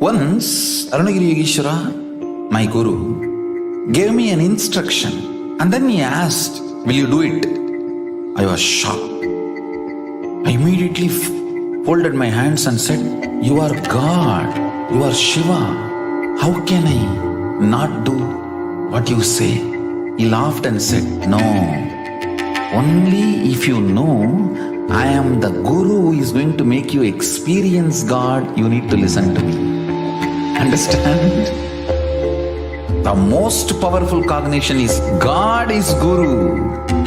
Once, Arunagiri Yogeshwara, my guru, gave me an instruction and then he asked, "Will you do it?" I was shocked. I immediately folded my hands and said, "You are God, you are Shiva. How can I not do what you say?" He laughed and said, "No, only if you know I am the guru who is going to make you experience God, you need to listen to me." Understand? The most powerful cognition is God is guru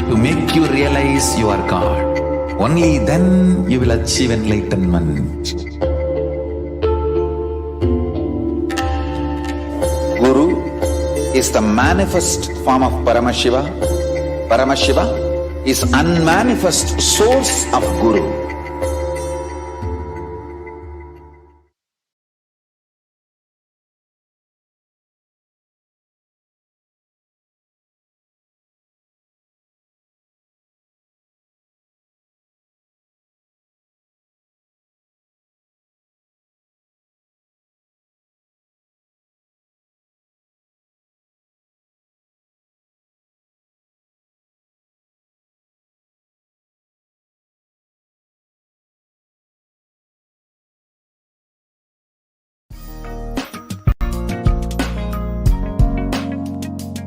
to make you realize you are God. Only then you will achieve enlightenment. Guru is the manifest form of Paramashiva. Paramashiva is unmanifest source of Guru.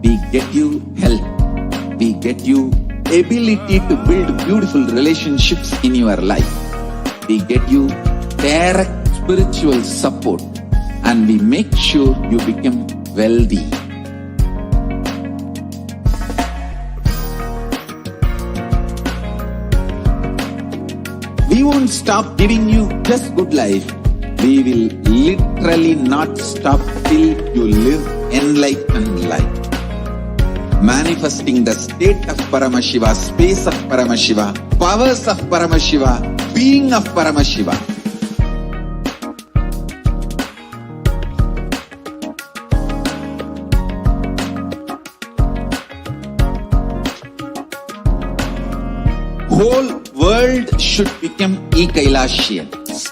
We get you health. We get you ability to build beautiful relationships in your life. We get you direct spiritual support and we make sure you become wealthy. We won't stop giving you just good life. We will literally not stop till you live enlightened life. Manifesting the state of Paramashiva, space of Paramashiva, powers of Paramashiva, being of Paramashiva. Whole world should become Kailasians.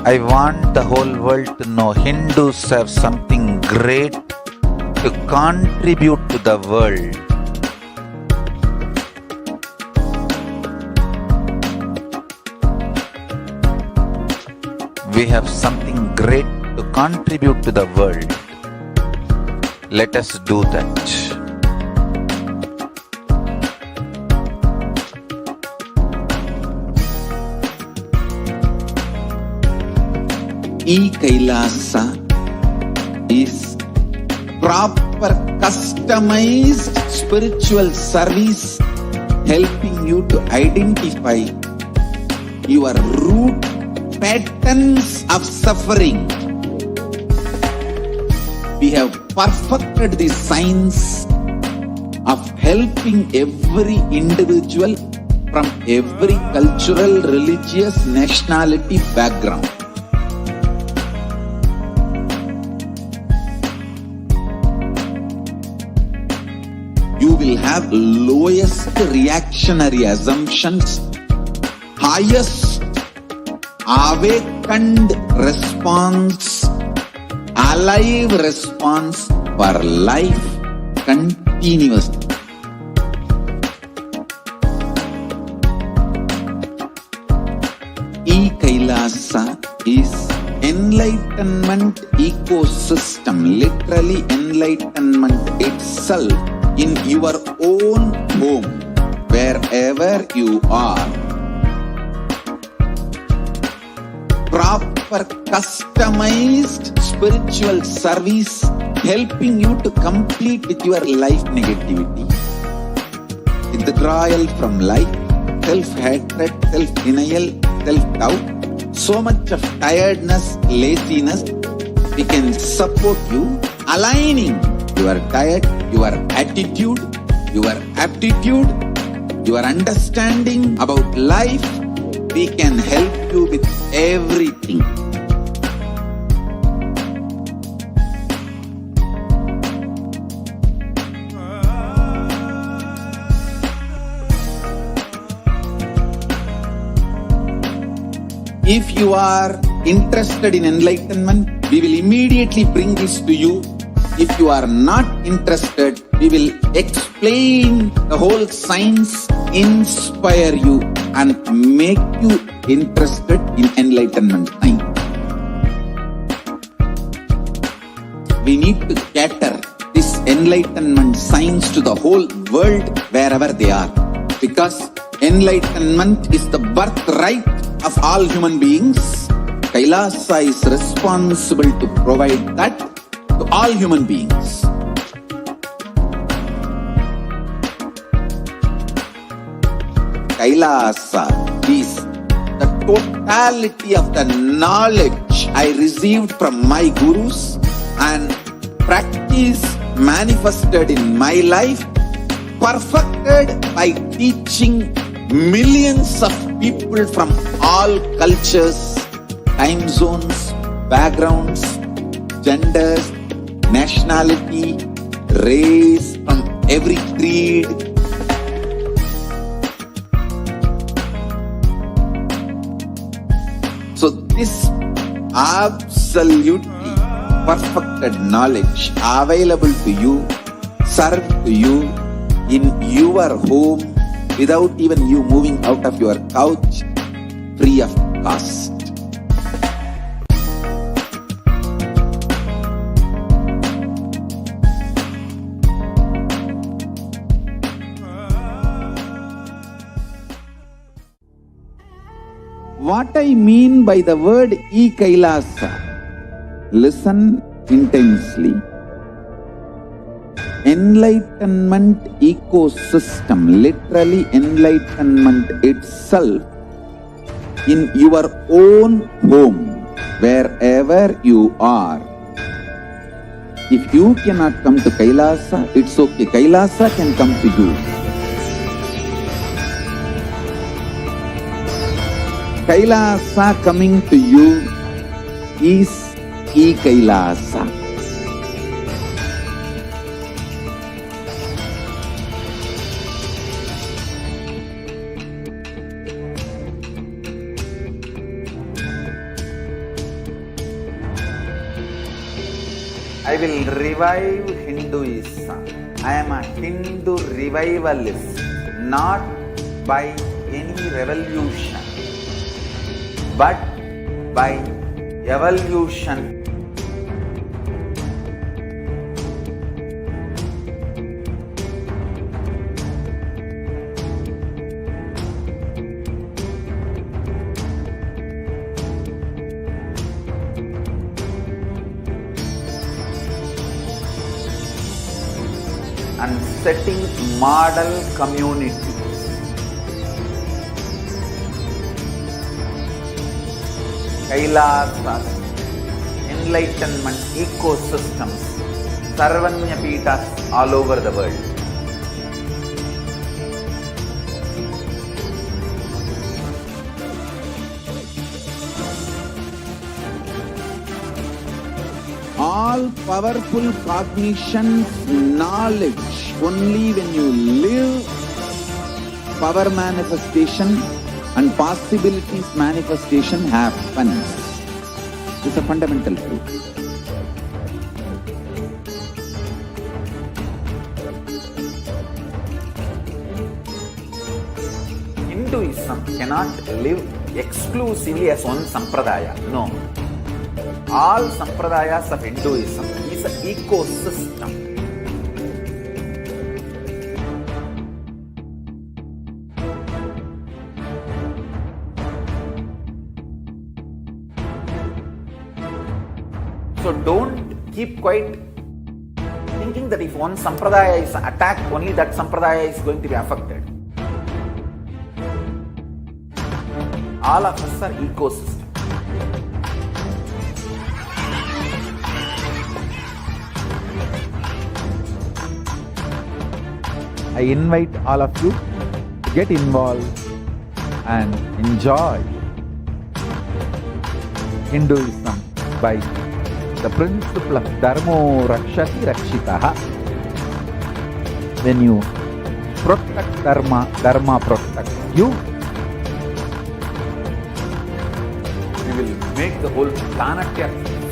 I want the whole world to know Hindus have something great to contribute to the world. We have something great to contribute to the world. Let us do that. Kailasa is proper customized spiritual service helping you to identify your root patterns of suffering. We have perfected the science of helping every individual from every cultural, religious, nationality background. You will have lowest reactionary assumptions, highest awakened response, alive response for life continuously. Kailasa is enlightenment ecosystem, literally enlightenment itself in your own home, wherever you are. Proper customized spiritual service helping you to complete with your life negativity. Withdrawal from life, self-hatred, self-denial, self-doubt, so much of tiredness, laziness. We can support you aligning your diet, your attitude, your aptitude, your understanding about life. We can help you with everything. If you are interested in enlightenment, we will immediately bring this to you. If you are not interested, we will explain the whole science, inspire you and make you interested in enlightenment science. We need to cater this enlightenment science to the whole world wherever they are. Because enlightenment is the birthright of all human beings. Kailasa is responsible to provide that to all human beings. Kailasa is the totality of the knowledge I received from my gurus and practice manifested in my life, perfected by teaching millions of people from all cultures, time zones, backgrounds, genders, nationality, race, from every creed. So this absolutely perfected knowledge available to you, served to you in your home without even you moving out of your couch, free of cost. What I mean by the word Kailasa, listen intensely. Enlightenment ecosystem, literally enlightenment itself, in your own home, wherever you are. If you cannot come to Kailasa, it's okay. Kailasa can come to you. Kailasa coming to you is Kailasa. I will revive Hinduism. I am a Hindu revivalist, not by any revolution, but by evolution. And setting model communities. Kailasa, enlightenment ecosystems, Sarvanya Peethas all over the world. All powerful cognition, knowledge, only when you live, power manifestation and possibilities manifestation happens. This is a fundamental truth. Hinduism cannot live exclusively as one sampradaya. No. All sampradayas of Hinduism is an ecosystem. So don't keep quiet thinking that if one sampradaya is attacked, only that sampradaya is going to be affected. All of us are ecosystem. I invite all of you to get involved and enjoy Hinduism by the principle of Dharmo Rakshati Rakshitaha. When you protect Dharma, Dharma protects you. We will make the whole planet a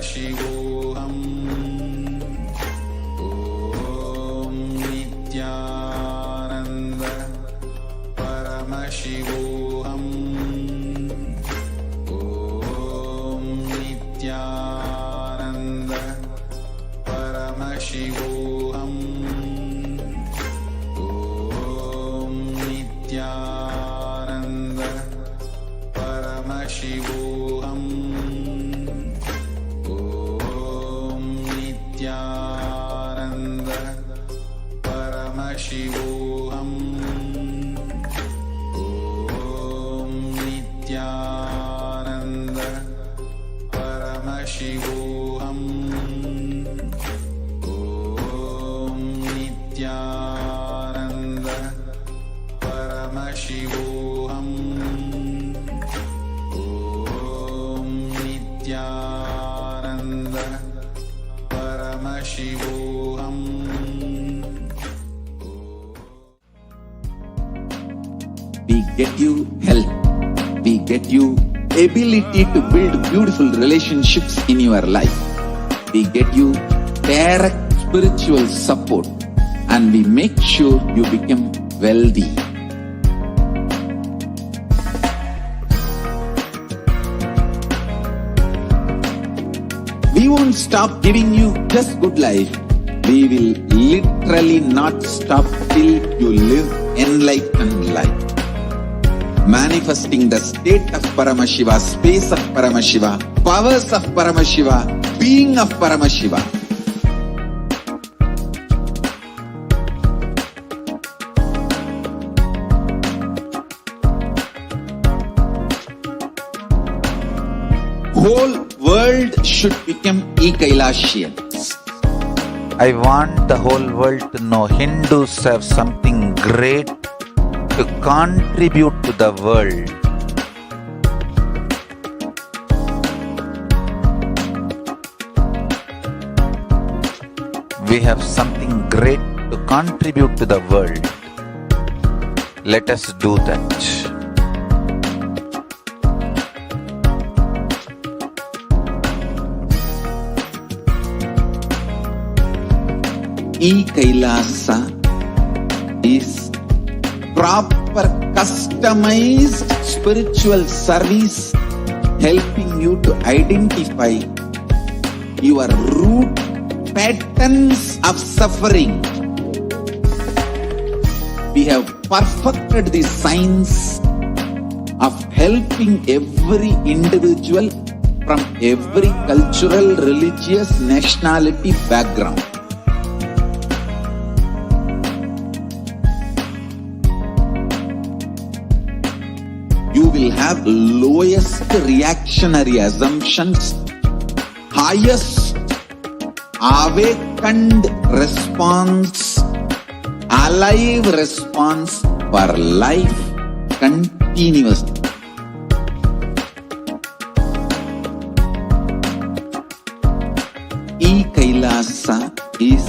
Paramashivoham. Om Nithyananda Paramashivoham. Om Nithyananda Paramashivoham. Om Nithyananda Paramashivoham. Om Nithyananda Paramashivoham. Om Nithyananda Paramashivoham. Om Nithyananda Paramashivoham. Om Nithyananda Paramashivoham. We get you health. We get you ability to build beautiful relationships in your life. We get you direct spiritual support, and we make sure you become wealthy. We won't stop giving you just good life. We will literally not stop till you live enlightened life. Manifesting the state of Paramashiva, space of Paramashiva, powers of Paramashiva, being of Paramashiva. Whole world should become Kailasians. I want the whole world to know Hindus have something great to contribute to the world. We have something great to contribute to the world. Let us do that. Kailasa is proper customized spiritual service helping you to identify your root patterns of suffering. We have perfected the science of helping every individual from every cultural, religious, nationality background. You will have lowest reactionary assumptions, highest awakened response, alive response for life continuously. Kailasa is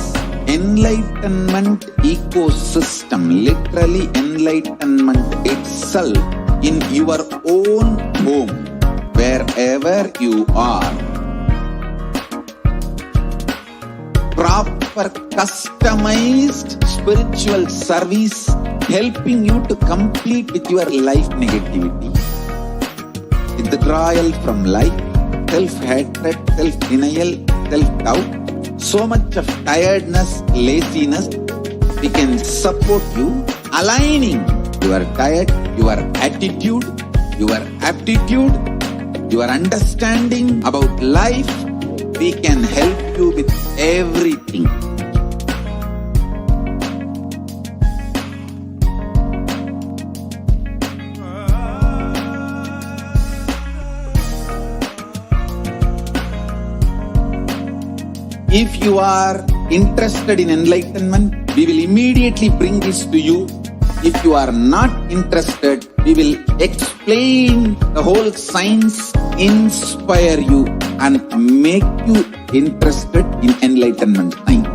enlightenment ecosystem, literally enlightenment itself in your own home, wherever you are. Proper customized spiritual service helping you to complete with your life negativity, withdrawal from life, self-hatred, self-denial, self-doubt, so much of tiredness, laziness. We can support you aligning your diet, your attitude, your aptitude, your understanding about life. We can help you with everything. If you are interested in enlightenment, we will immediately bring this to you. If you are not interested, we will explain the whole science, inspire you and make you interested in enlightenment science.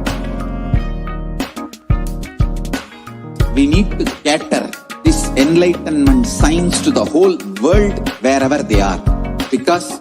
We need to cater this enlightenment science to the whole world wherever they are, because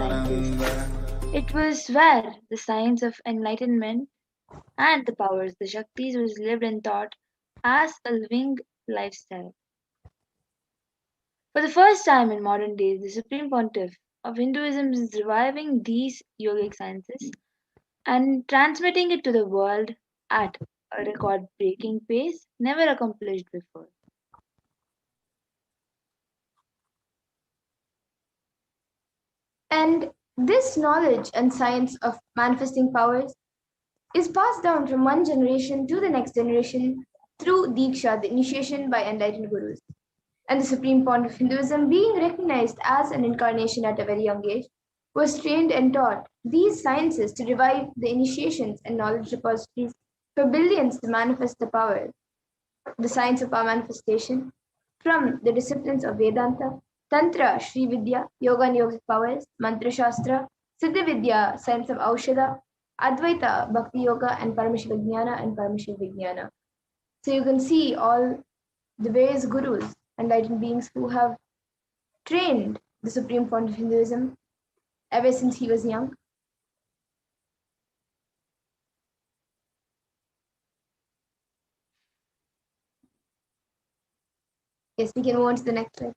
Satchidananda It was where the science of enlightenment and the powers, the Shaktis, was lived and taught as a living lifestyle. For the first time in modern days, the Supreme Pontiff of Hinduism is reviving these yogic sciences and transmitting it to the world at a record breaking pace never accomplished before. And this knowledge and science of manifesting powers is passed down from one generation to the next generation through Diksha, the initiation by enlightened gurus. And the Supreme Pontiff of Hinduism, being recognized as an incarnation at a very young age, was trained and taught these sciences to revive the initiations and knowledge repositories for billions to manifest the power, the science of power manifestation, from the disciplines of Vedanta, Tantra, Sri Vidya, Yoga and Yogic powers, Mantra Shastra, Siddha Vidya, science of Aushadha, Advaita, Bhakti Yoga, and Paramashivoham and Paramashivoham. So you can see all the various gurus, enlightened beings who have trained the Supreme Pontiff of Hinduism ever since he was young. Yes, we can move on to the next slide.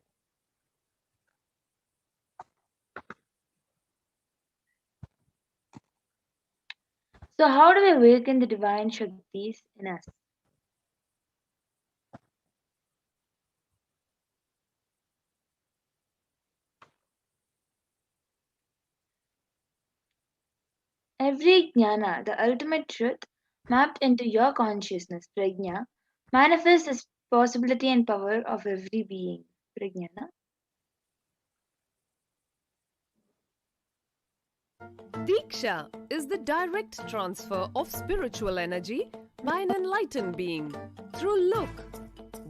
So, how do we awaken the divine Shaktis in us? Every jnana, the ultimate truth, mapped into your consciousness, prajna, manifests as possibility and power of every being. Prajnana. Diksha is the direct transfer of spiritual energy by an enlightened being through look,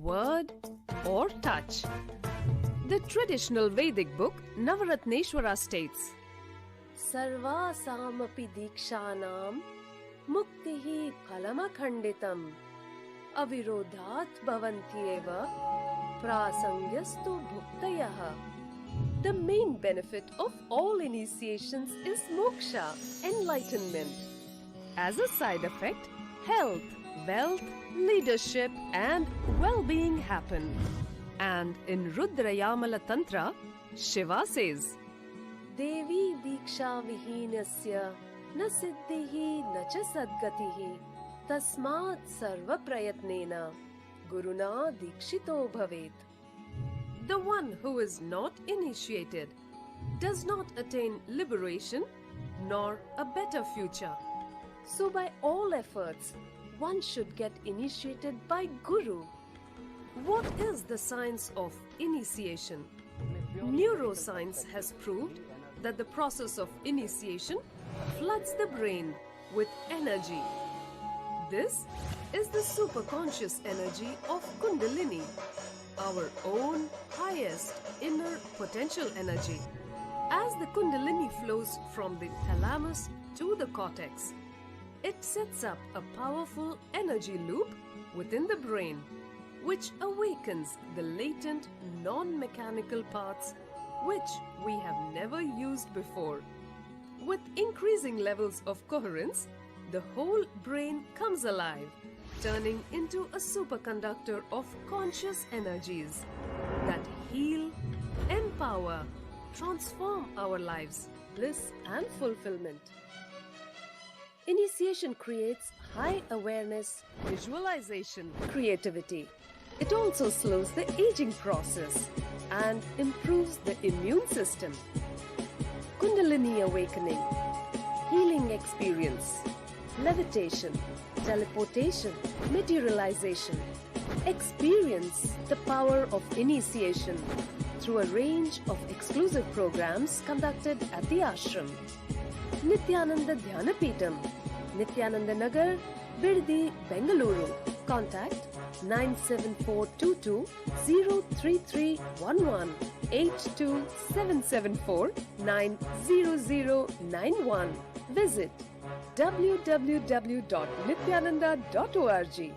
word, or touch. The traditional Vedic book Navaratneshwara states, Sarvasamapi dikshanam muktihi phalamakhanditam avirodhat bhavantyeva prasangyastu bhuktayaha. The main benefit of all initiations is moksha, enlightenment. As a side effect, health, wealth, leadership, and well-being happen. And in Rudrayamala Tantra, Shiva says, Devi diksha vihinasya na siddhihi na cha sadgatihi tasmat sarva prayatnena guruna dikshito bhavet. The one who is not initiated does not attain liberation nor a better future. So by all efforts, one should get initiated by Guru. What is the science of initiation? Neuroscience has proved that the process of initiation floods the brain with energy. This is the superconscious energy of Kundalini, our own highest inner potential energy. As the Kundalini flows from the thalamus to the cortex, it sets up a powerful energy loop within the brain, which awakens the latent non-mechanical parts which we have never used before. With increasing levels of coherence, the whole brain comes alive, turning into a superconductor of conscious energies that heal, empower, transform our lives, bliss and fulfillment. Initiation creates high awareness, visualization, creativity. It also slows the aging process and improves the immune system. Kundalini awakening, healing experience, levitation, teleportation, materialization. Experience the power of initiation through a range of exclusive programs conducted at the ashram. Nithyananda Dhyanapitham, Nithyananda Nagar, Birdi, Bengaluru. Contact 97422 03311 82774 90091. Visit www.nithyananda.org.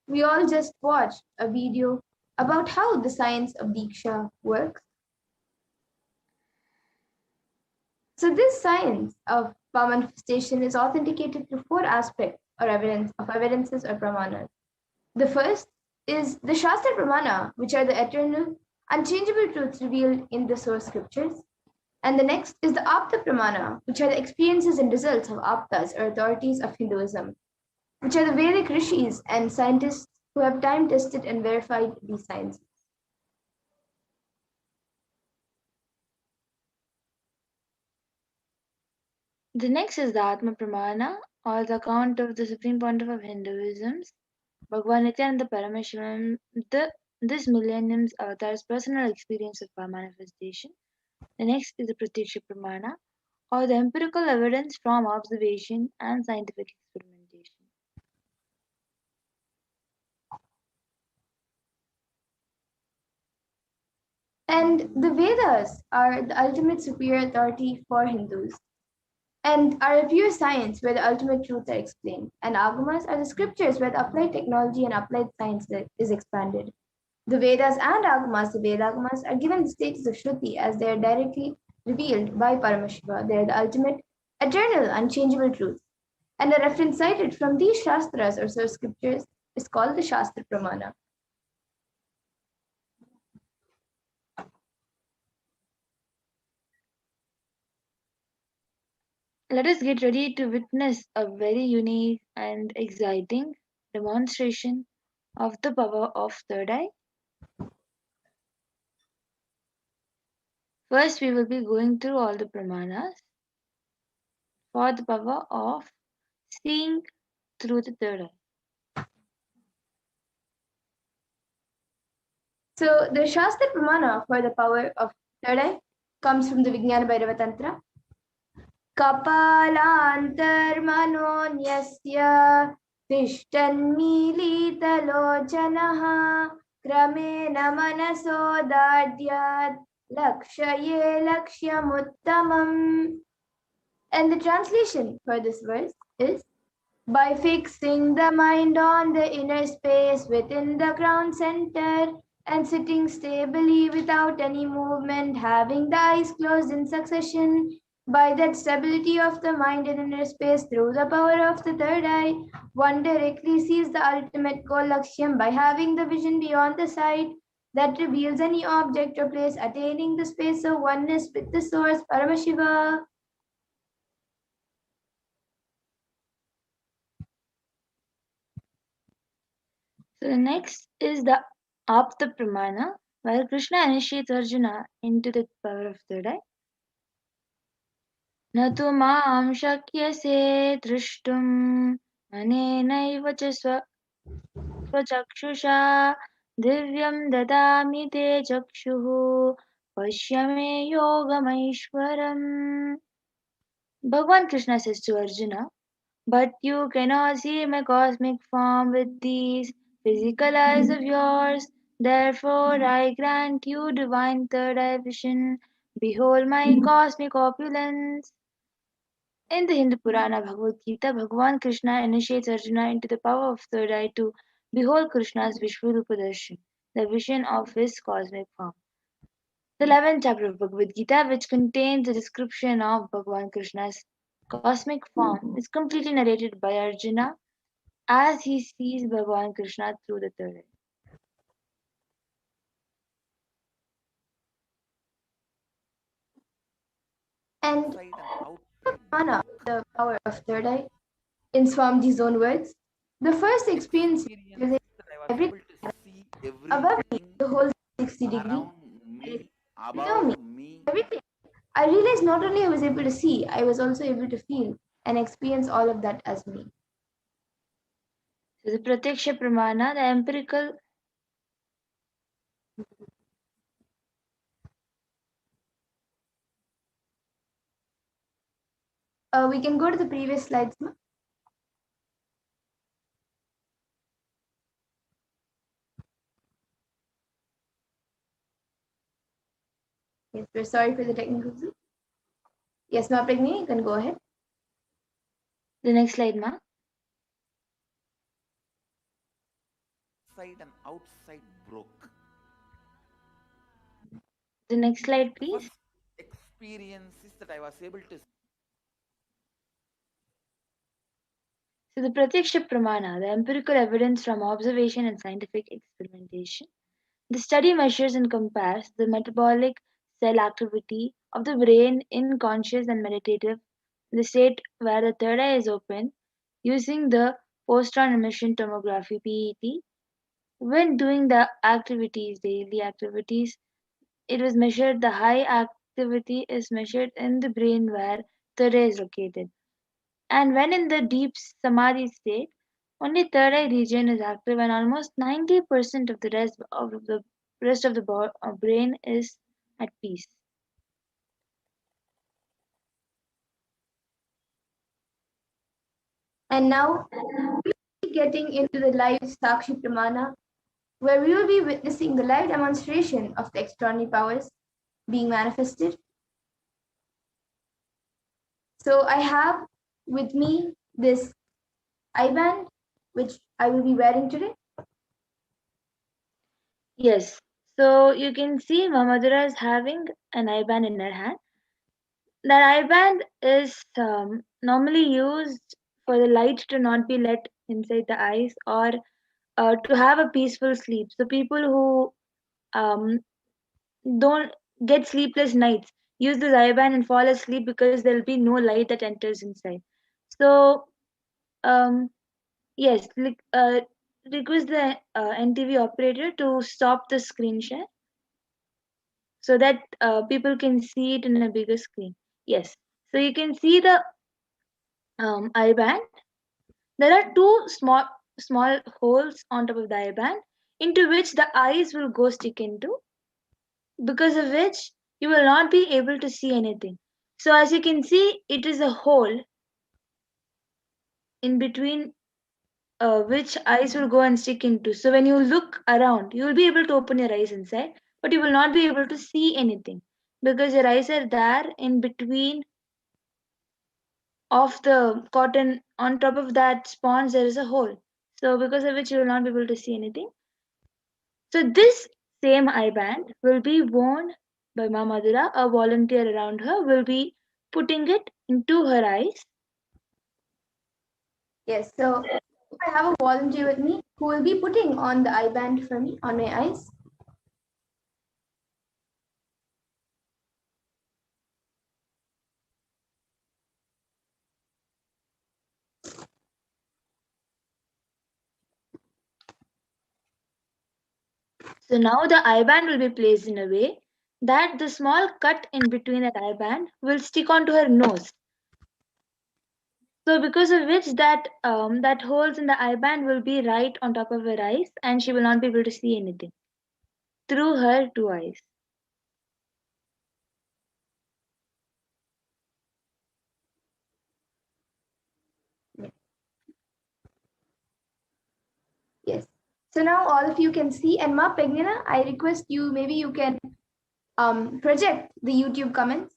We all just watched a video about how the science of Diksha works. So this science of power manifestation is authenticated through four aspects or evidences or pramanas. The first is the Shastra Pramana, which are the eternal, unchangeable truths revealed in the source scriptures. And the next is the Apta Pramana, which are the experiences and results of Aptas or authorities of Hinduism, which are the Vedic rishis and scientists who have time tested and verified these sciences. The next is the Atma Pramana, or the account of the Supreme Pontiff of Hinduism, Bhagavan Nithyananda Paramashivam, this millennium's avatar's personal experience of power manifestation. The next is the Pratyaksha Pramana, or the empirical evidence from observation and scientific experimentation. And the Vedas are the ultimate superior authority for Hindus and are a pure science where the ultimate truths are explained. And Agamas are the scriptures where the applied technology and applied science is expanded. The Vedas and Agamas, the Vedagamas, are given the status of Shruti as they are directly revealed by Paramashiva. They are the ultimate, eternal, unchangeable truths. And a reference cited from these Shastras or source scriptures is called the Shastra Pramana. Let us get ready to witness a very unique and exciting demonstration of the power of third eye. First, we will be going through all the pramanas for the power of seeing through the third eye. So the Shastra Pramana for the power of third eye comes from the Vijnana Bhairava Tantra. Kapalantarmanonyasya तिष्ठन्मीलितलोचनः क्रमेण मनसोदार्द्यात् lakshye lakshyamuttama. And the translation for this verse is, by fixing the mind on the inner space within the crown center and sitting stably without any movement, having the eyes closed in succession, by that stability of the mind in inner space through the power of the third eye, one directly sees the ultimate goal lakshyam by having the vision beyond the sight that reveals any object or place, attaining the space of oneness with the source, Paramashiva. So the next is the Apta Pramana, where Krishna initiates Arjuna into the power of third eye. न तु मां शक्यसे द्रष्टुम् अनेनैव च स्वचक्षुषा दिव्यं ददामि ते चक्षुः पश्य मे योगमैश्वरम्. Bhagavan Krishna says to Arjuna, but you cannot see my cosmic form with these physical eyes of yours. Therefore, I grant you divine third eye vision. Behold my cosmic opulence. In the Hindu Purana Bhagavad Gita, Bhagavan Krishna initiates Arjuna into the power of third eye to behold Krishna's Vishwarupa Darshan, the vision of his cosmic form. The 11th chapter of Bhagavad Gita, which contains a description of Bhagavan Krishna's cosmic form, is completely narrated by Arjuna as he sees Bhagavan Krishna through the third eye. And Prana, the power of third eye, in Swamiji's own words, the first experience was everything above me, the whole 60 degree, below me, everything. I realized not only I was able to see, I was also able to feel and experience all of that as me. So the Pratyaksha Pramana, the empirical We can go to the previous slides now. Yes, we're sorry for the technical issue. Yes, Ma Pragni, you can go ahead. The next slide, Ma. Inside and outside broke. The next slide, please. First experience is that I was able to So the Pratyaksha Pramana, the empirical evidence from observation and scientific experimentation. The study measures and compares the metabolic cell activity of the brain in conscious and meditative, in the state where the third eye is open, using the postron emission tomography PET. When doing the activities, daily activities, it was measured, the high activity is measured in the brain where third eye is located. And when in the deep samadhi state, only third eye region is active and almost 90% of the rest of the brain is at peace. And now, getting into the live Sakshi Pramana, where we will be witnessing the live demonstration of the extraordinary powers being manifested. So I have with me this I-band, which I will be wearing today. Yes, so you can see Mamadura is having an I-band in her hand. That I-band is normally used for the light to not be let inside the eyes or to have a peaceful sleep. So people who don't get sleepless nights use this I-band and fall asleep because there'll be no light that enters inside. So um, yes, request the NTV operator to stop the screen share so that people can see it in a bigger screen. Yes, so you can see the I-band. There are two small holes on top of the I-band into which the eyes will go stick into, because of which you will not be able to see anything. So as you can see, it is a hole in between which eyes will go and stick into. So when you look around, you will be able to open your eyes inside, but you will not be able to see anything because your eyes are there in between of the cotton. On top of that sponge there is a hole, so because of which you will not be able to see anything. So this same I-band will be worn by Ma Madhura. A volunteer around her will be putting it into her eyes. Yes, so I have a volunteer with me who will be putting on the I-band for me on my eyes. So now the I-band will be placed in a way that the small cut in between that I-band will stick onto her nose. So because of which that holes in the I-band will be right on top of her eyes and she will not be able to see anything through her two eyes. Yes. So now all of you can see, and Ma Pegnina, I request you, maybe you can project the YouTube comments.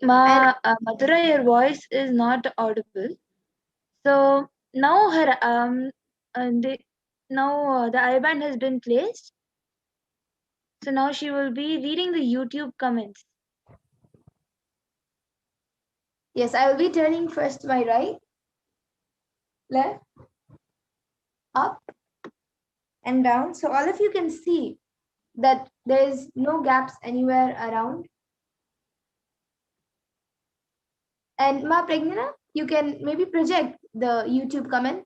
Madhura, your voice is not audible. So now the I-band has been placed. So now she will be reading the YouTube comments. Yes, I will be turning first to my right, left, up, and down. So all of you can see that there is no gaps anywhere around. And Ma Pregnana, you can maybe project the YouTube comment.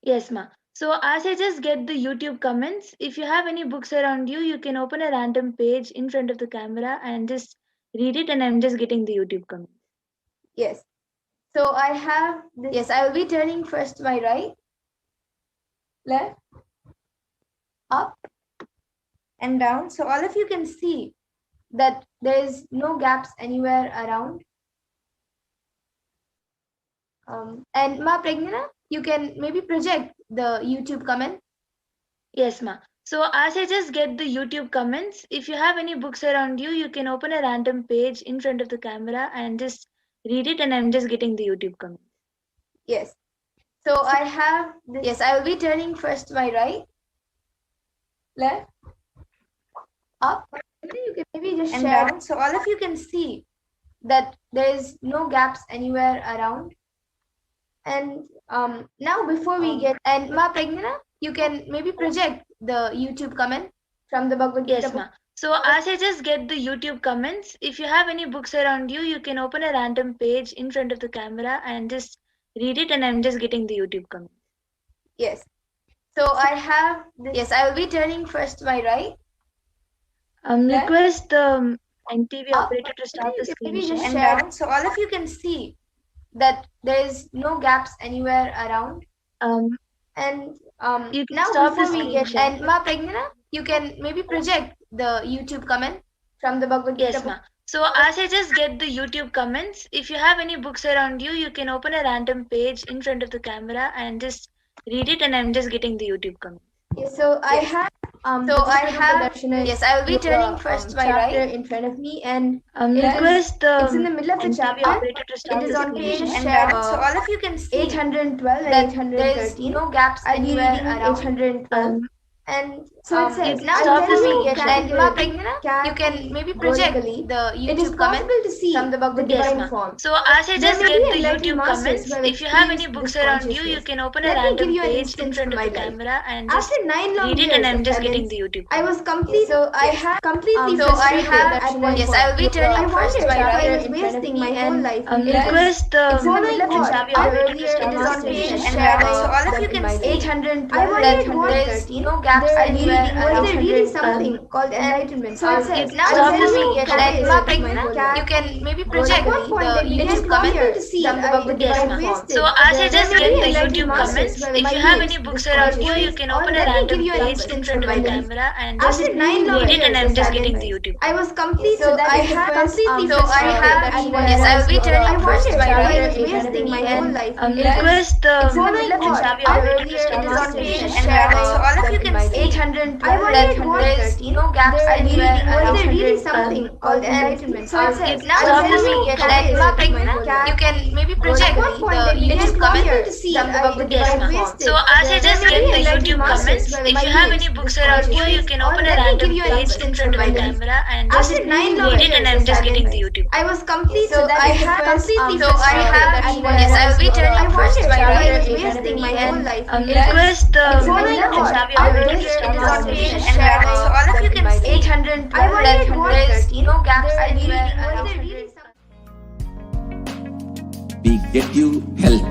Yes, ma. So as I just get the YouTube comments, if you have any books around you, you can open a random page in front of the camera and just read it, and I'm just getting the YouTube comments. Yes. So I have this. Yes, I will be turning first to my right, left, up, and down. So all of you can see that there is no gaps anywhere around. And Ma Pregnana, you can maybe project the YouTube comment. Yes, ma. So as I just get the YouTube comments, if you have any books around you, you can open a random page in front of the camera and just read it, and I'm just getting the YouTube comments. Yes. So I have this. Yes, I will be turning first to my right, left, up, maybe just share so all of you can see that there is no gaps anywhere around. And now before we get, and Ma Pragnana, you can maybe project the YouTube comment from the Bhagavad Gita. Yes, ma. So as I just get the YouTube comments, if you have any books around you, you can open a random page in front of the camera and just read it, and I'm just getting the YouTube comments. Yes. So I have this. Yes, I will be turning first to my right. Request the NTV operator to start the screen Maybe just share. share so all of you can see that there is no gaps anywhere around. And You can now stop the before we screen get, share. and Ma Pragnana, you can maybe project the YouTube comment from the Bhagavad Gita. Yes, ma. So as I just get the YouTube comments, if you have any books around you, you can open a random page in front of the camera and just read it, and I'm just getting the YouTube comments. Yes, so I have yes, I will be turning first to my right in front of me, and Request the it's in the middle of the NTV chapter. operator to start It is the on screen page share. so all of you can see 812 and 813. No gaps anywhere around. 812. And so it says, now stop before the we get, screen and Ma Pragnana, you can maybe project the YouTube comment to see from the Bhagavad Yes, Gita ma. form. So as I just There may get be the enlightened YouTube masters comments, who have if you have any experienced books this around you, you consciousness. can open a Let me give random you an page in instance front from of the my life. camera and just After 9 long read it, years and I'm of just getting silence, the YouTube I comments. was complete. So I have completely so frustrated I have- at that point. Yes, I will be turning first to my right. I was wasting my whole life. Request the It's in the middle of the NTV chapter. operator to Earlier, start it is the on screen page share. so all of you can see 812 I wanted and what there is no gaps anywhere around. Was there really something called enlightenment? So it says, now stop before the we screen get, share. and Ma Pragnana, you can maybe project at one point the I began YouTube to comment feel to see from the Bhagavad Yes, Gita ma'am. form. So as I There just may get be the enlightened YouTube masters comments, who have if you have any experienced books this around you, you consciousness. can Or open a let me random give you an page in instance front from of my the life. camera and just After 9 long read it, years and of I'm just silence, getting the YouTube. I was complete. So that I is the have first, completely so I have- at one yes, I will be point. turning I first wanted to my I right was in front of wasting me my and whole life. request the It's in the middle of the NTV chapter. operator to Earlier, start it is the on screen page share. so all of you can see 812 I wanted and what there is no gaps anywhere around. Was there really something called enlightenment? So it says, now stop before the we screen get, share. and Ma Pragnana, you can maybe project At one the YouTube comment to see from the Bhagavad Yes, Gita ma'am. form. So as I just get the YouTube comments, if you have any books around you, you can open a random page in front of the camera and just After 9 long read it, years and I'm of just getting silence, the YouTube. I was complete. So So that I is the have first, completely so I have- at one yes, I will be point. turning I first to wanted my I right was in front of wasting me my whole and life. request the It's in the middle of the NTV chapter. operator to Earlier, start it is the on screen page share. so all of you can see 812 I wanted what there is no gaps There anywhere really- around. was there really We get you health.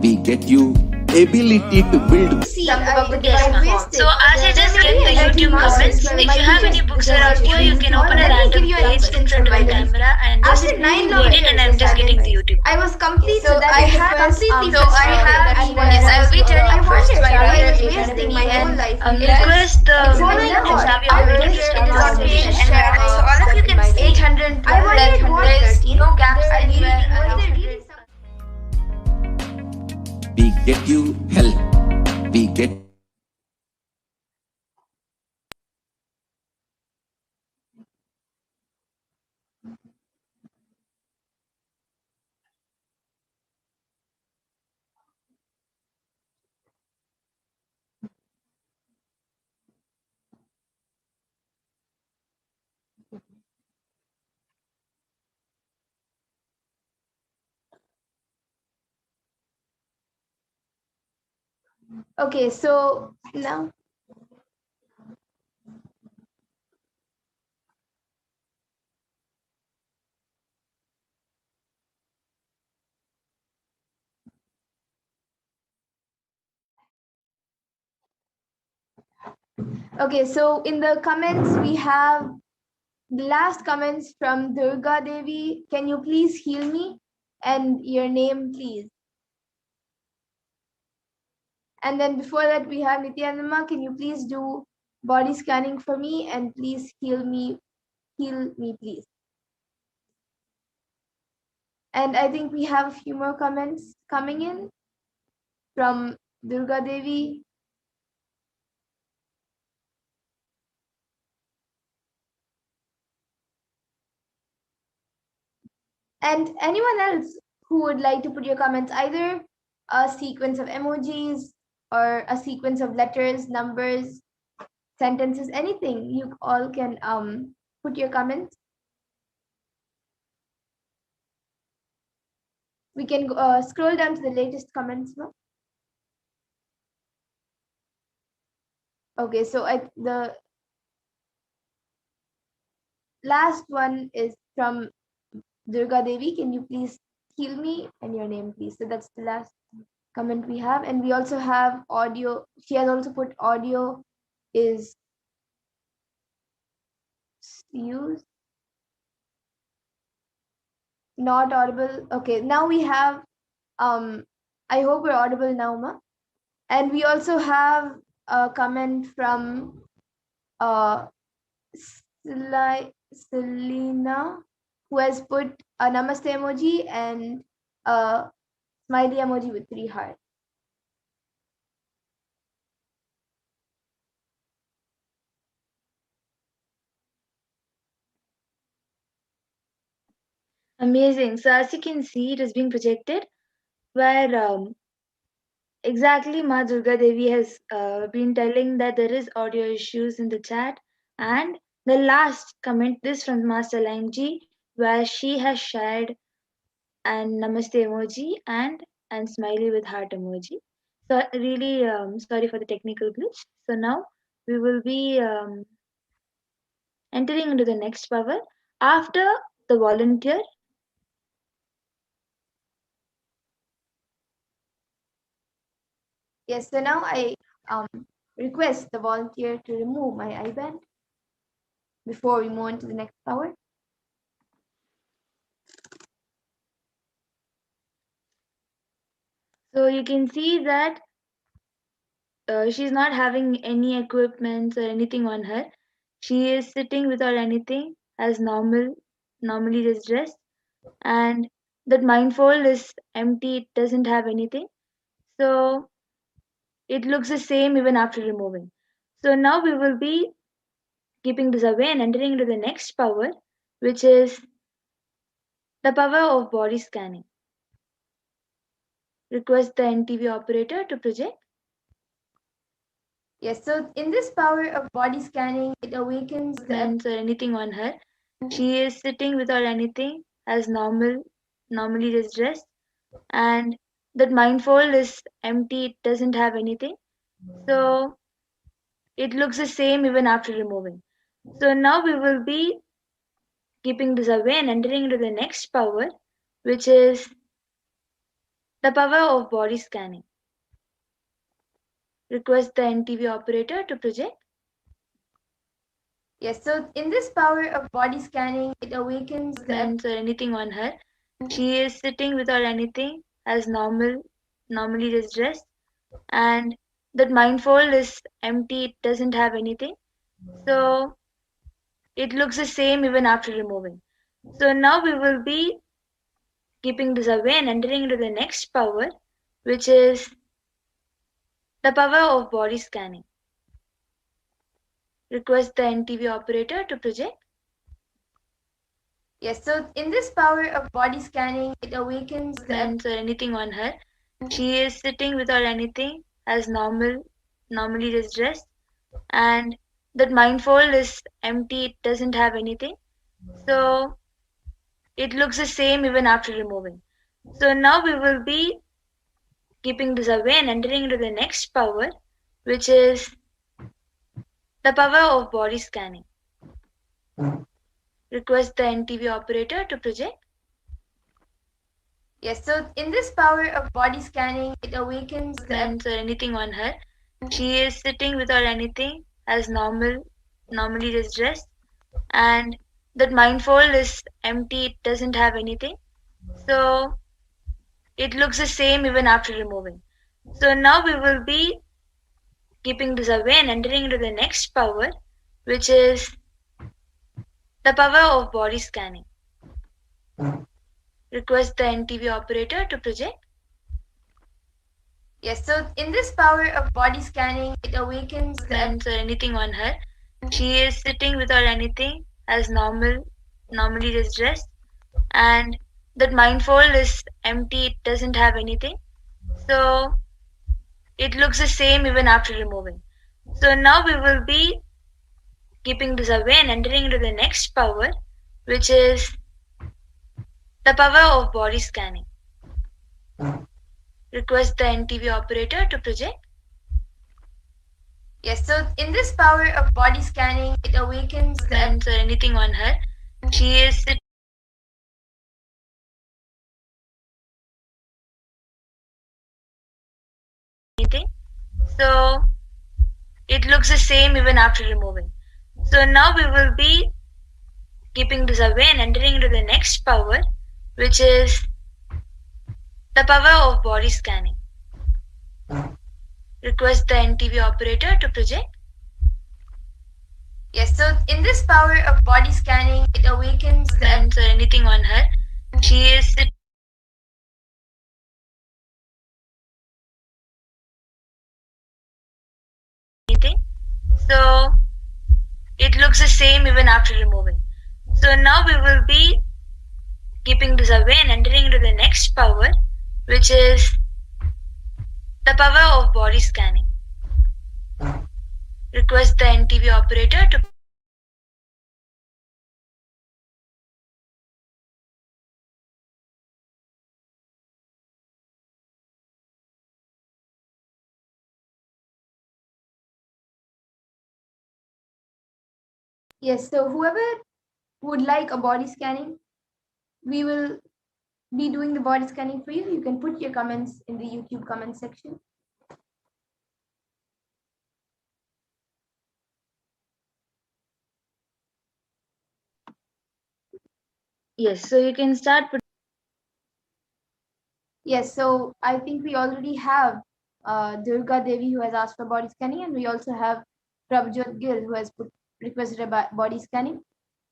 We get you ability to build. See, Yes, I ma'am. wasted. So as I just get the enlightened YouTube masters comments, who have if you have any books around you, you can open a Let me random give you an page in instance front from of the my life. camera and just After 9 read long it, and years I'm of just getting the silence, YouTube. I was complete. So So that I is the have first, completely so I have- at one yes, I will be turning I first to wanted my I right was in front of wasting me my whole and life. request the It's in the middle of the NTV chapter. operator to Earlier, start it is the on screen page share. so all of you can see 812 I wanted what there is no gaps There anywhere really- was around. there really We get you health. We get Okay, so now okay, so in the comments we have the last comments from Durga Devi. Can you please heal me? And your name, please. And then before that, we have Nithyananda. Can you please do body scanning for me and please heal me, please. And I think we have a few more comments coming in from Durga Devi. And anyone else who would like to put your comments, either a sequence of emojis or a sequence of letters, numbers, sentences, anything, you all can put your comments. We can scroll down to the latest comments now. Okay, so the last one is from Durga Devi. Can you please heal me and your name, please? So that's the last comment we have. And we also have audio. She has also put audio is used. Not audible. Okay, now we have, I hope we're audible now, Ma. And we also have a comment from Selena, who has put a namaste emoji and a smiley emoji with 3 hearts. Amazing. So as you can see, it is being projected where exactly Ma Durga Devi has been telling that there is audio issues in the chat. And the last comment is from Master Langji, where she has shared an namaste emoji and smiley with heart emoji. So really sorry for the technical glitch. So now we will be entering into the next power after the volunteer. Yes, so now I request the volunteer to remove my eye band before we move on to the next power. So you can see that she's not having any equipments or anything on her. She is sitting without anything as normally just dressed, and that mindfold is empty. It doesn't have anything. So it looks the same even after removing. So now we will be keeping this away and entering into the next power, which is the power of body scanning. Request the NTV operator to project. Yes, so in this power of body scanning, it awakens the Or anything on her. She is sitting without anything as normally just dressed, and that mindfold is empty. It doesn't have anything. So it looks the same even after removing. So now we will be keeping this away and entering into the next power, which is the power of body scanning. Request the NTV operator to project. Yes, so in this power of body scanning, it awakens the Or anything on her. She is sitting without anything as normally just dressed, and that mindfold is empty. It doesn't have anything. So it looks the same even after removing. So now we will be keeping this away and entering into the next power, which is the power of body scanning. Request the NTV operator to project. Yes, so in this power of body scanning, it awakens the Or anything on her. She is sitting without anything as normally just dressed, and that mindfold is empty. It doesn't have anything. So it looks the same even after removing. So now we will be keeping this away and entering into the next power, which is the power of body scanning. Request the NTV operator to project. Yes, so in this power of body scanning, it awakens the Or anything on her. She is sitting without anything as normally just dressed, and that mindfold is empty. It doesn't have anything. So it looks the same even after removing. So now we will be keeping this away and entering into the next power, which is the power of body scanning. Request the NTV operator to project. Yes, so in this power of body scanning, it awakens the Or anything on her. She is sitting without anything as normally just dressed, and that mindfold is empty. It doesn't have anything. So it looks the same even after removing. So now we will be keeping this away and entering into the next power, which is the power of body scanning. Request the NTV operator to project. Yes, so in this power of body scanning, it awakens the Or anything on her. She is anything. So it looks the same even after removing. So now we will be keeping this away and entering into the next power, which is the power of body scanning. Request the NTV operator to project. Yes, so in this power of body scanning, it awakens the Or anything on her. She is anything. So it looks the same even after removing. So now we will be keeping this away and entering into the next power, which is the power of body scanning. Request the NTV operator to Yes, so whoever would like a body scanning, we will be doing the body scanning for you. You can put your comments in the YouTube comment section. yes. So you can start. Yes, so I think we already have Durga Devi who has asked for body scanning, and we also have Prabhjot Gill who has requested a body scanning.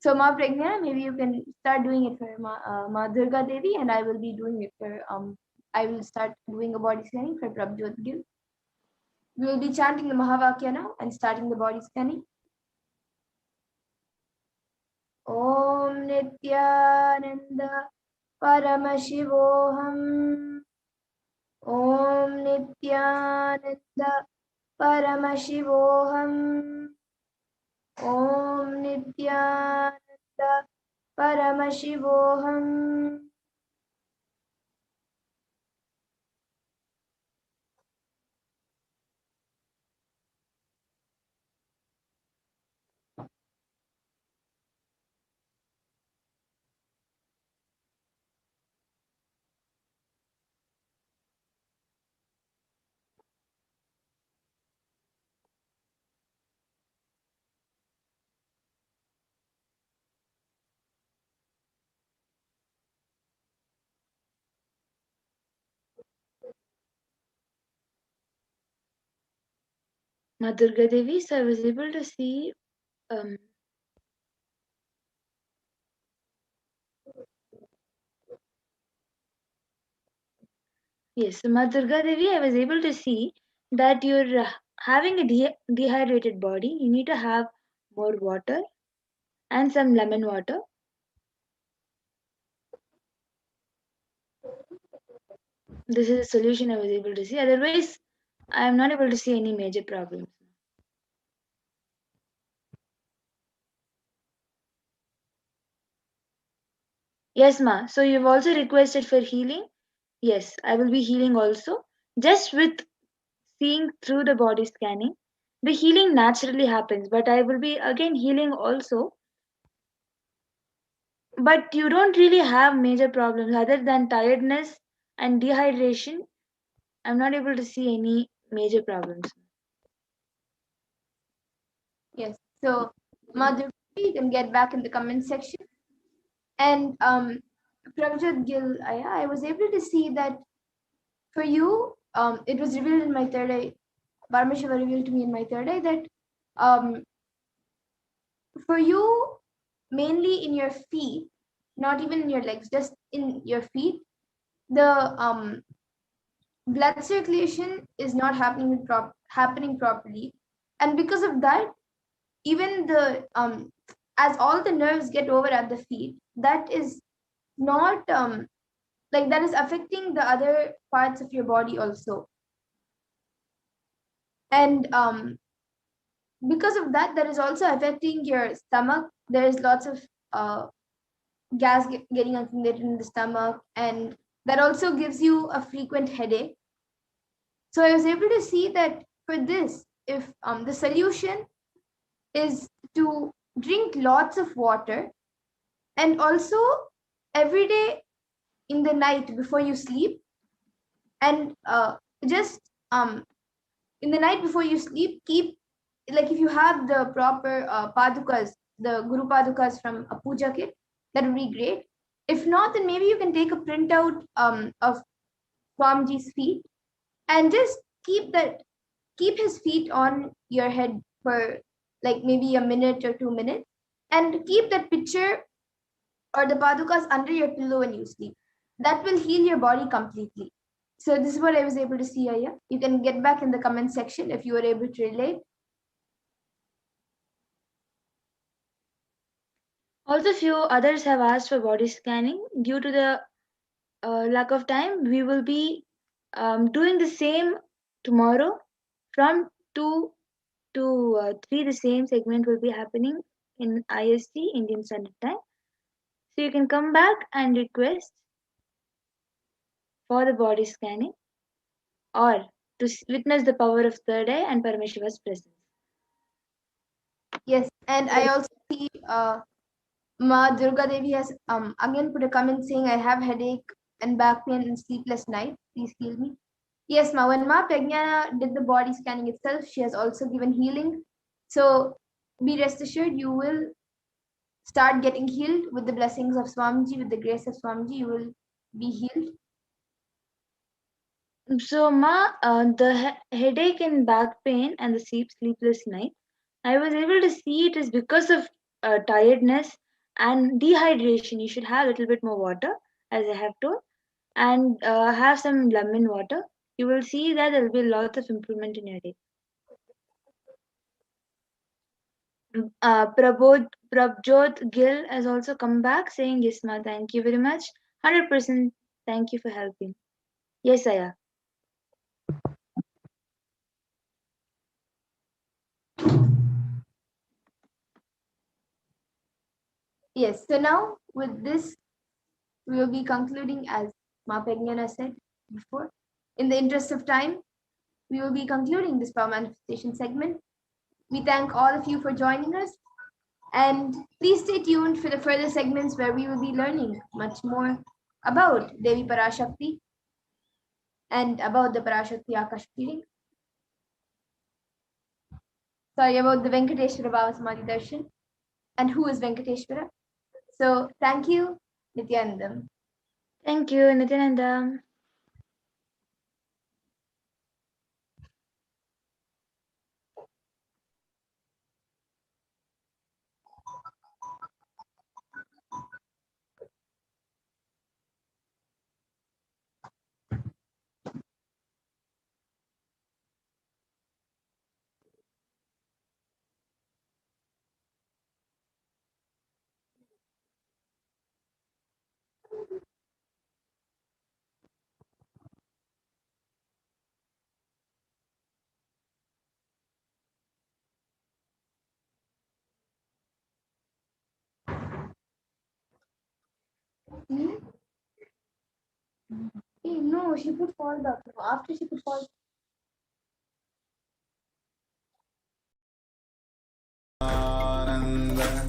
So Ma Pragna, maybe you can start doing it for Ma Durga Devi, and I will be doing it for I will start doing a body scanning for Prabhjot Gill. We will be chanting the Mahavakya now and starting the body scanning. Om Nithyananda Paramashivoham. Om Nithyananda Paramashivoham. Om Nithyananda Paramashivoham. Ma Durga Devi, so I was able to see yes, so Ma Durga Devi, I was able to see that you're having a dehydrated body. You need to have more water and some lemon water. This is a solution I was able to see. Otherwise, I am not able to see any major problems. Yes, Ma. So you've also requested for healing. Yes, I will be healing also. Just with seeing through the body scanning, the healing naturally happens. But I will be again healing also. But you don't really have major problems other than tiredness and dehydration. I'm not able to see any major problems. Yes, so Madhuri, you can get back in the comment section. And Prabhjot Gill, I was able to see that for you, it was revealed in my third eye. Paramashiva revealed to me in my third eye that for you, mainly in your feet, not even in your legs, just in your feet, the blood circulation is not happening properly, and because of that, even the as all the nerves get over at the feet, that is not like that is affecting the other parts of your body also. And because of that, that is also affecting your stomach. There is lots of gas getting accumulated in the stomach, and that also gives you a frequent headache. So I was able to see that for this, if the solution is to drink lots of water, and also every day in the night before you sleep, and just in the night before you sleep, keep, like, if you have the proper padukas, the guru padukas from a puja kit, that would be great. If not, then maybe you can take a printout of Swamiji's feet, and just keep his feet on your head for like maybe a minute or 2 minutes, and keep that picture or the padukas under your pillow when you sleep. That will heal your body completely. So this is what I was able to see, Aya. You can get back in the comment section if you were able to relate. Also, few others have asked for body scanning. Due to the lack of time, we will be doing the same tomorrow from 2 to 3. The same segment will be happening in IST, Indian Standard Time. So you can come back and request for the body scanning, or to witness the power of third eye and Paramashiva's presence. Yes, and I also see Ma Durga Devi has again put a comment saying, I have headache and back pain and sleepless night. Please heal me. Yes, Ma, when Ma Pragyana did the body scanning itself, she has also given healing. So be rest assured, you will start getting healed with the blessings of Swamiji, with the grace of Swamiji, you will be healed. So, Ma, the headache and back pain and the sleepless night, I was able to see it is because of tiredness and dehydration. You should have a little bit more water, as I have told, and have some lemon water. You will see that there will be lots of improvement in your day. Prabjot Gill has also come back saying, yes, Ma, thank you very much. 100% thank you for helping. Yes, Aya. Yes, so now with this, we will be concluding, as Ma Pragyana said before. In the interest of time, we will be concluding this power manifestation segment. We thank all of you for joining us, and please stay tuned for the further segments where we will be learning much more about Devi Parashakti and about the Parashakti Akash feeling. Sorry, about the Venkateshwara BHAVASAMADHI Darshan and who is Venkateshwara. So thank you, Nithyanandam. Thank you, Nithyananda. Hmm? Hey, no, she put fall back. After she put fall. Ananda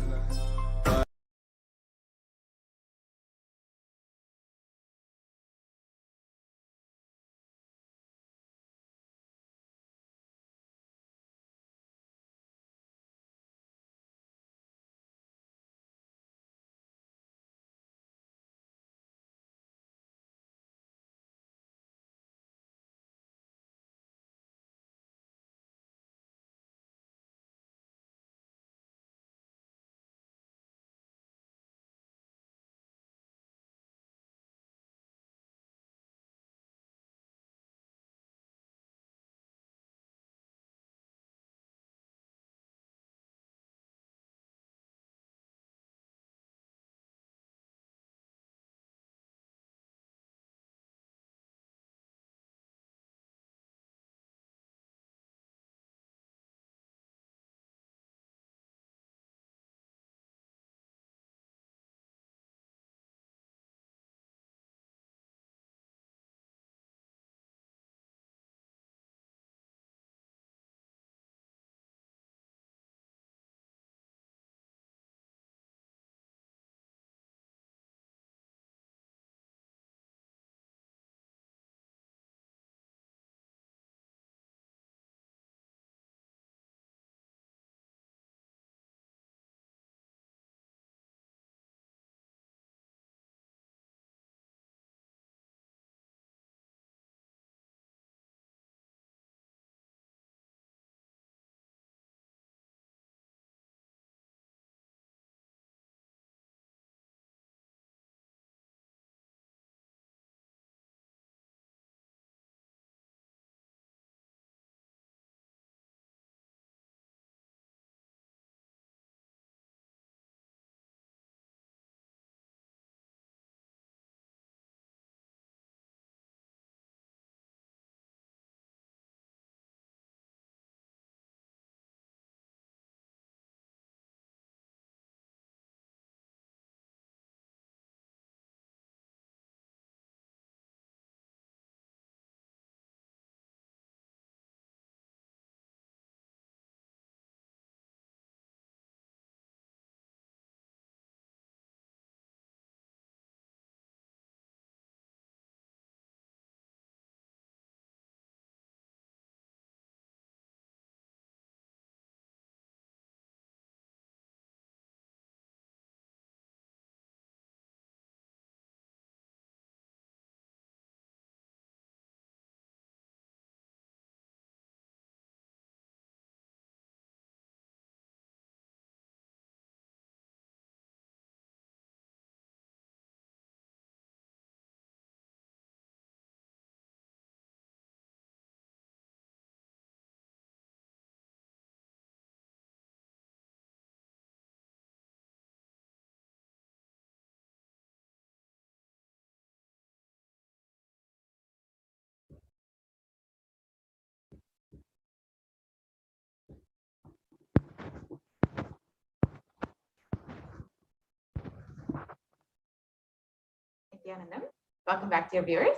Nithyanandam. Welcome back, dear viewers.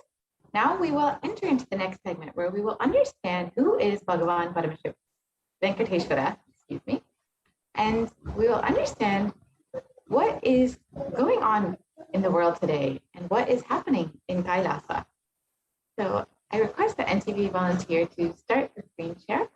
Now we will enter into the next segment where we will understand who is Bhagavan Paramashiv Venkateshwara, excuse me, and we will understand what is going on in the world today and what is happening in Kailasa. So I request the NTV volunteer to start the screen share.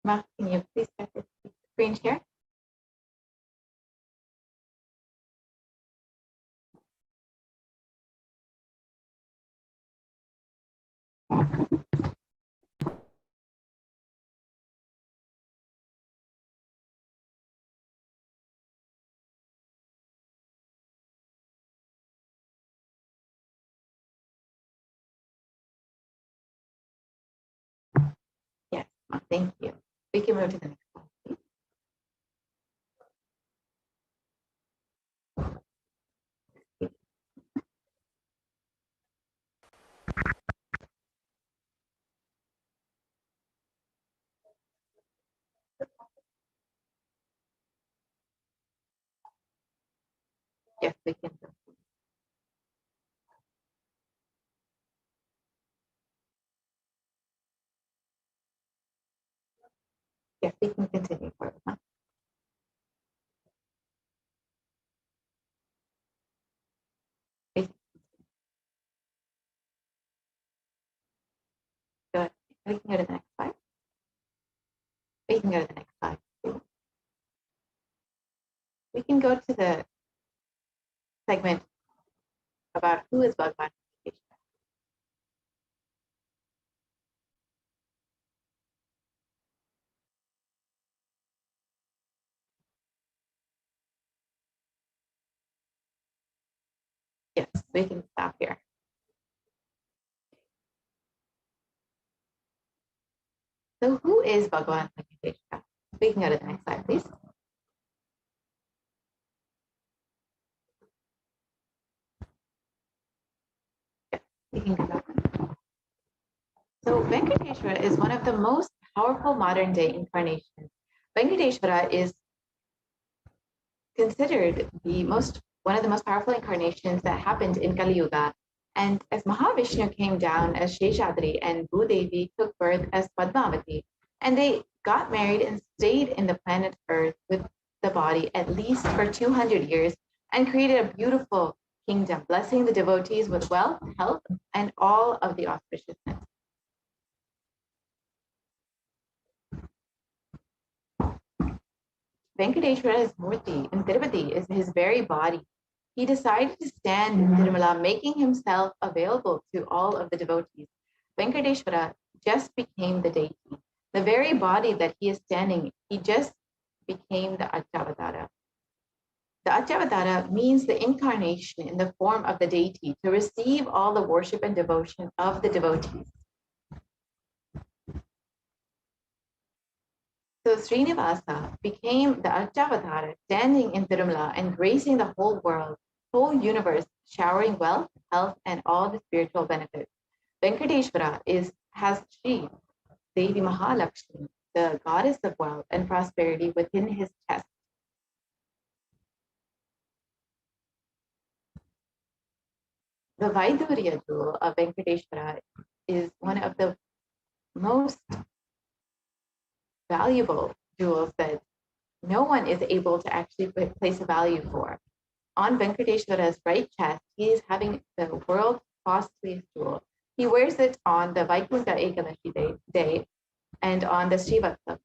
Ma, can you please start the screen share? Yes, Ma, thank you. We can move to the next slide, please. Yes, we can. Yes, we can continue forward. Ma. We can go, we can go to the next slide. We can go to the next slide. We can go to the segment about who is Bhagavan. Yes, we can stop here. So who is Bhagavan Venkateshwara? We can go to the next slide, please. Yes, we can go back. So Venkateshwara is one of the most powerful modern day incarnations. Venkateshwara is considered one of the most powerful incarnations that happened in Kali Yuga. And as Mahavishnu came down as Sheshadri and Bhudevi took birth as Padmavati, and they got married and stayed in the planet Earth with the body at least for 200 years and created a beautiful kingdom, blessing the devotees with wealth, health, and all of the auspiciousness. Venkateshwara's Murti in Tirupati is his very body. He decided to stand in Tirumala, making himself available to all of the devotees. Venkateshwara just became the deity. The very body that he is standing, he just became the Achyavadara. The Achyavadara means the incarnation in the form of the deity to receive all the worship and devotion of the devotees. So Srinivasa became the Achyavadara, standing in Tirumala and gracing the whole world, whole universe, showering wealth, health, and all the spiritual benefits. Venkateshwara has Sri Devi Mahalakshmi, the goddess of wealth and prosperity, within his chest. The Vaidurya jewel of Venkateshwara is one of the most valuable jewels that no one is able to actually place a value for. On Venkateshwara's right chest, he is having the world's costliest jewel. He wears it on the Vaikuntha Ekadashi day and on the Srivatsa.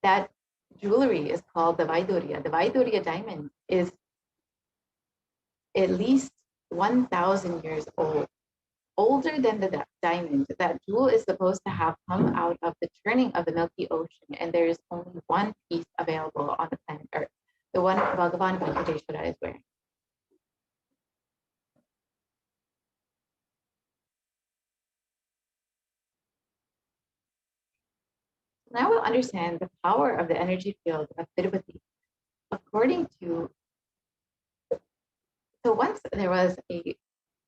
That jewelry is called the Vaidurya. The Vaidurya diamond is at least 1,000 years old, older than the diamond. That jewel is supposed to have come out of the churning of the Milky Ocean, and there is only one piece available on the planet Earth, the one Bhagavan Venkateshwara is wearing. Now we'll understand the power of the energy field of Tirupati. According to So once there was a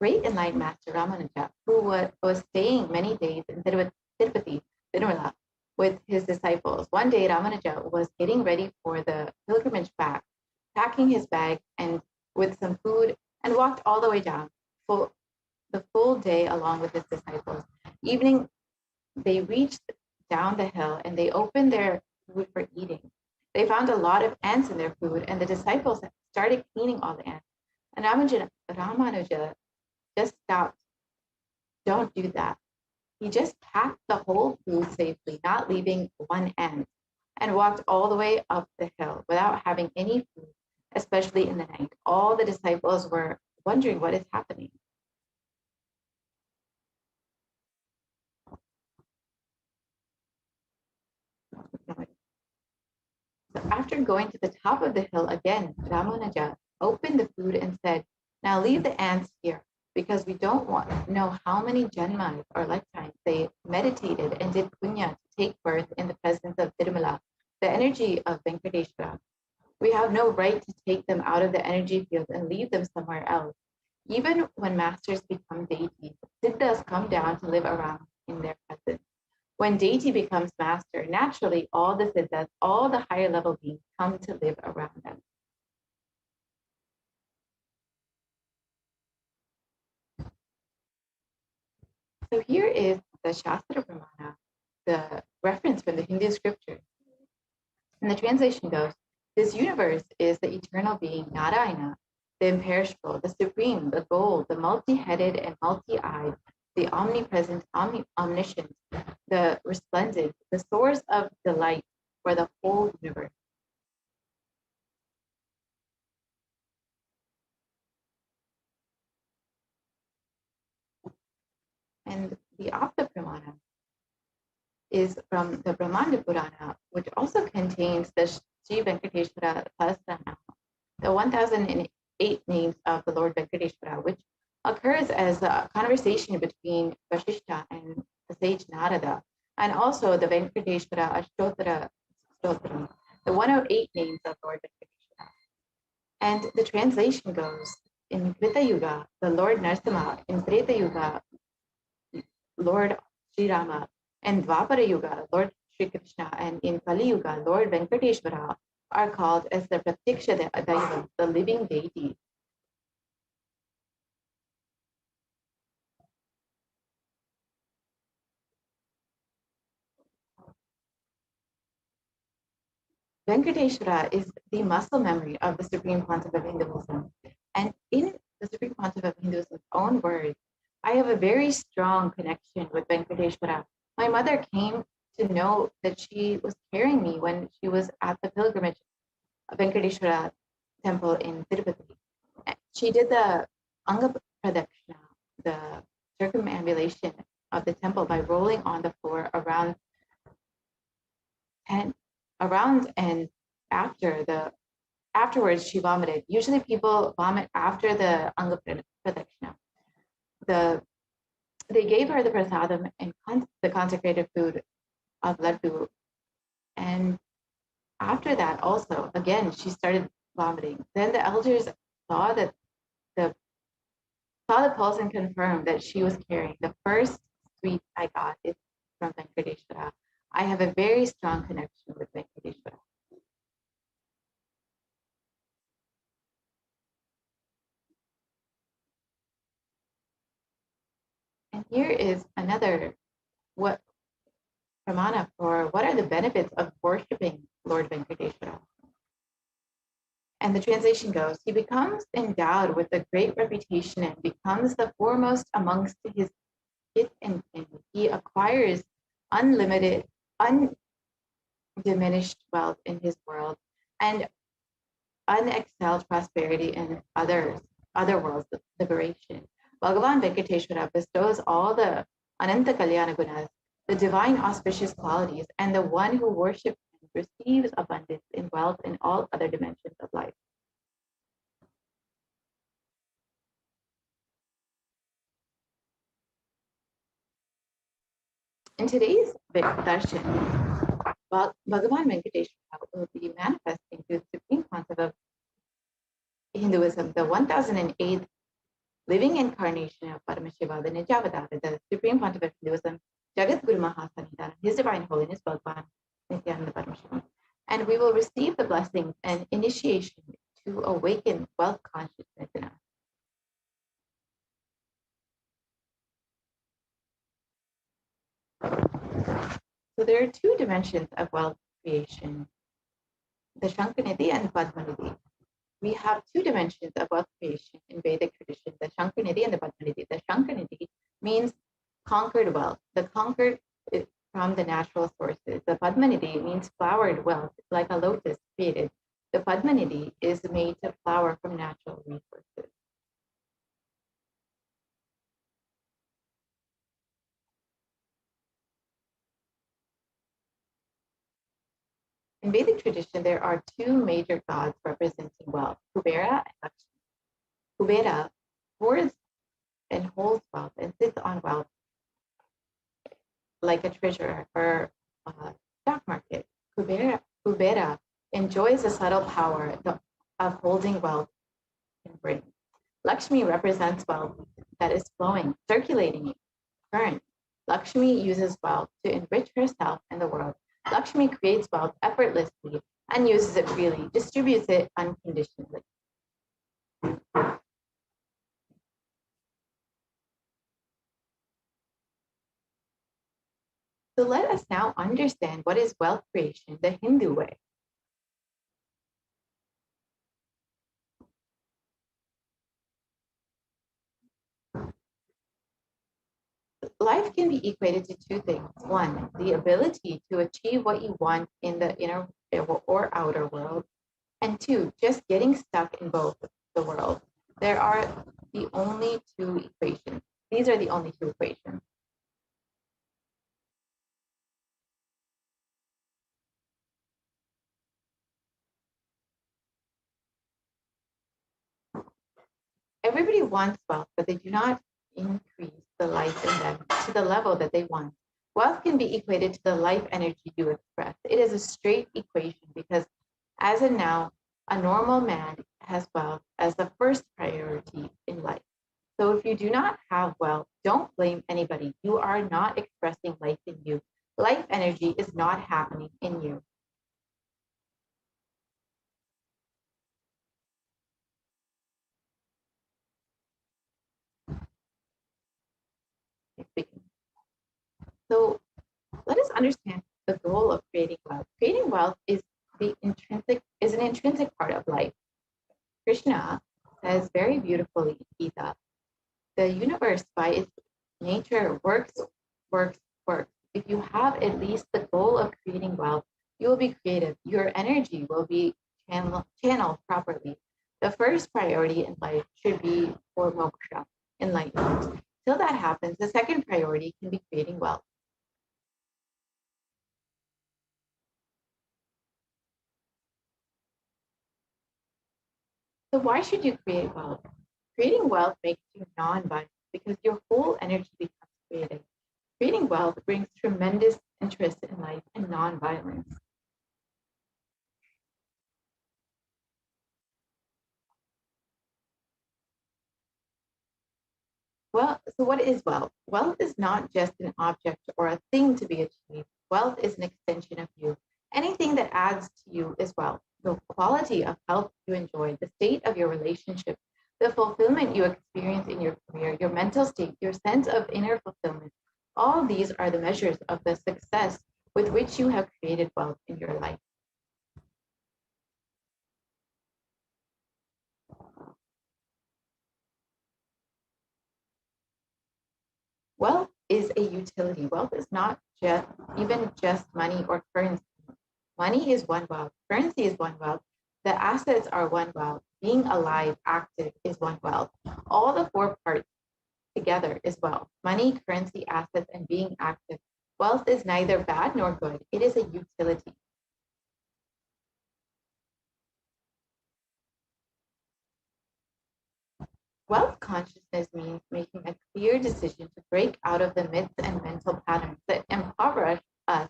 great enlightened master Ramanuja who was staying many days in Tirupati, Tirumala, with his disciples. One day Ramanuja was getting ready for the pilgrimage back, packing his bag and with some food, and walked all the way down for the full day along with his disciples. Evening, they reached down the hill and they opened their food for eating. They found a lot of ants in their food, and the disciples started cleaning all the ants. And Ramanuja just stopped. Don't do that. He just packed the whole food safely, not leaving one ant, and walked all the way up the hill without having any food, especially in the night. All the disciples were wondering what is happening. So after going to the top of the hill again, Ramanuja opened the food and said, now leave the ants here, because we don't want to know how many janmas or lifetimes they meditated and did punya to take birth in the presence of Tirumala, the energy of Venkateshwara. We have no right to take them out of the energy field and leave them somewhere else. Even when masters become deities, siddhas come down to live around in their presence. When deity becomes master, naturally all the siddhas, all the higher level beings come to live around them. So here is the Shastra Pramana, the reference from the Hindu scripture. And the translation goes, this universe is the eternal being, Narayana, the imperishable, the supreme, the gold, the multi-headed and multi-eyed, the omnipresent, omniscient, the resplendent, the source of delight for the whole universe. And the Apta Pramana is from the Brahmanda Purana, which also contains the Sri Venkateshwara Sahasranama, the 1008 names of the Lord Venkateshwara, which occurs as a conversation between Vasishtha and the sage Narada, and also the Venkateshwara Ashtottara Stotram, the 108 names of Lord Venkateshwara. And the translation goes, in Krita Yuga, the Lord Narasimha, in Treta Yuga, Lord Sri Rama, and Dwapara Yuga, Lord Sri Krishna, and in Kali Yuga, Lord Venkateshwara are called as the Pratiksha Daiva, the living deity. Venkateshwara is the muscle memory of the Supreme Pontiff of Hinduism. And in the Supreme Pontiff of Hinduism's own words, I have a very strong connection with Venkateshwara. My mother came to know that she was carrying me when she was at the pilgrimage of Venkateshwara temple in Tirupati. She did the Anga Pradakshina, the circumambulation of the temple, by rolling on the floor around and afterwards she vomited. Usually people vomit after the Anga Pradakshina. They gave her the prasadam and the consecrated food of laddu, and after that also again she started vomiting. Then the elders saw the pulse and confirmed that she was carrying. The first sweet I got is from Venkateshwara. I have a very strong connection with Venkateshwara. And here is another pramana for what are the benefits of worshiping Lord Venkateshwara. And the translation goes, he becomes endowed with a great reputation and becomes the foremost amongst his kith and kin. He acquires unlimited, undiminished wealth in his world and unexcelled prosperity in other worlds of liberation. Bhagavan Venkateshwara bestows all the Ananta Kalyana Gunas, the divine auspicious qualities, and the one who worships him receives abundance in wealth in all other dimensions of life. In today's Darshan, Bhagavan Venkateshwara will be manifesting to the Supreme Pontiff of Hinduism, the 1008th living incarnation of Paramashiva, the Nijavadara, the Supreme Pontiff of Hinduism, Jagat Guru Mahasanidana, His Divine Holiness Bhagavan Nithyananda Paramashivam. And we will receive the blessings and initiation to awaken wealth consciousness in us. So there are two dimensions of wealth creation, the Shankanidhi and Padmanidhi. We have two dimensions of wealth creation in Vedic tradition, the Shankanidhi and the Padmanidhi. The Shankanidhi means conquered wealth, the conquered is from the natural sources. The Padmanidhi means flowered wealth, like a lotus created. The Padmanidhi is made to flower from natural resources. In Vedic tradition, there are two major gods representing wealth, Kubera and Lakshmi. Kubera hoards and holds wealth and sits on wealth like a treasurer or a stock market. Kubera enjoys the subtle power of holding wealth and bring. Lakshmi represents wealth that is flowing, circulating current. Lakshmi uses wealth to enrich herself and the world. Lakshmi creates wealth effortlessly and uses it freely, distributes it unconditionally. So let us now understand what is wealth creation the Hindu way. Life can be equated to two things. One, the ability to achieve what you want in the inner or outer world. And two, just getting stuck in both the world. There are the only two equations. These are the only two equations. Everybody wants wealth, but they do not increase the life in them to the level that they want. Wealth can be equated to the life energy you express. It is a straight equation because as of now, a normal man has wealth as the first priority in life. So if you do not have wealth, don't blame anybody. You are not expressing life in you. Life energy is not happening in you. So let us understand the goal of creating wealth. Creating wealth is an intrinsic part of life. Krishna says very beautifully in Gita, the universe by its nature works. If you have at least the goal of creating wealth, you will be creative. Your energy will be channeled properly. The first priority in life should be for moksha, enlightenment. Till that happens, the second priority can be creating wealth. So why should you create wealth? Creating wealth makes you non-violent because your whole energy becomes creative. Creating wealth brings tremendous interest in life and non-violence. Well, so what is wealth? Wealth is not just an object or a thing to be achieved. Wealth is an extension of you. Anything that adds to you is wealth. The quality of health you enjoy, the state of your relationship, the fulfillment you experience in your career, your mental state, your sense of inner fulfillment. All these are the measures of the success with which you have created wealth in your life. Wealth is a utility. Wealth is not just money or currency. Money is one wealth. Currency is one wealth. The assets are one wealth. Being alive, active is one wealth. All the four parts together is wealth. Money, currency, assets, and being active. Wealth is neither bad nor good. It is a utility. Wealth consciousness means making a clear decision to break out of the myths and mental patterns that impoverish us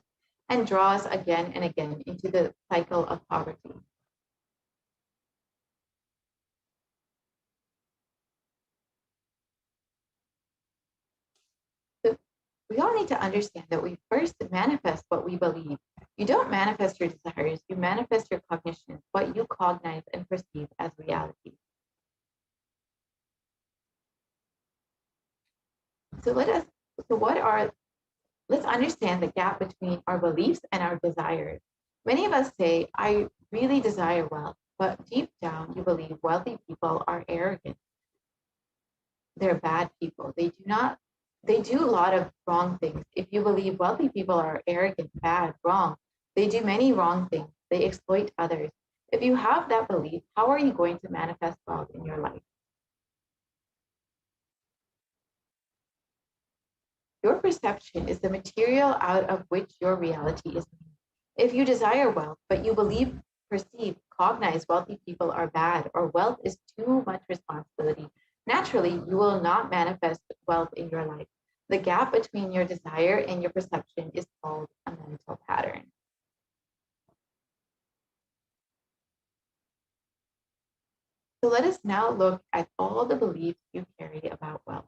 and draw us again and again into the cycle of poverty. we all need to understand that we first manifest what we believe. You don't manifest your desires, you manifest your cognitions, what you cognize and perceive as reality. So let's understand the gap between our beliefs and our desires. Many of us say, I really desire wealth, but deep down you believe wealthy people are arrogant. They're bad people. They do a lot of wrong things. If you believe wealthy people are arrogant, bad, wrong, they do many wrong things. They exploit others. If you have that belief, how are you going to manifest wealth in your life? Your perception is the material out of which your reality is made. If you desire wealth, but you believe, perceive, cognize wealthy people are bad, or wealth is too much responsibility, naturally, you will not manifest wealth in your life. The gap between your desire and your perception is called a mental pattern. So let us now look at all the beliefs you carry about wealth.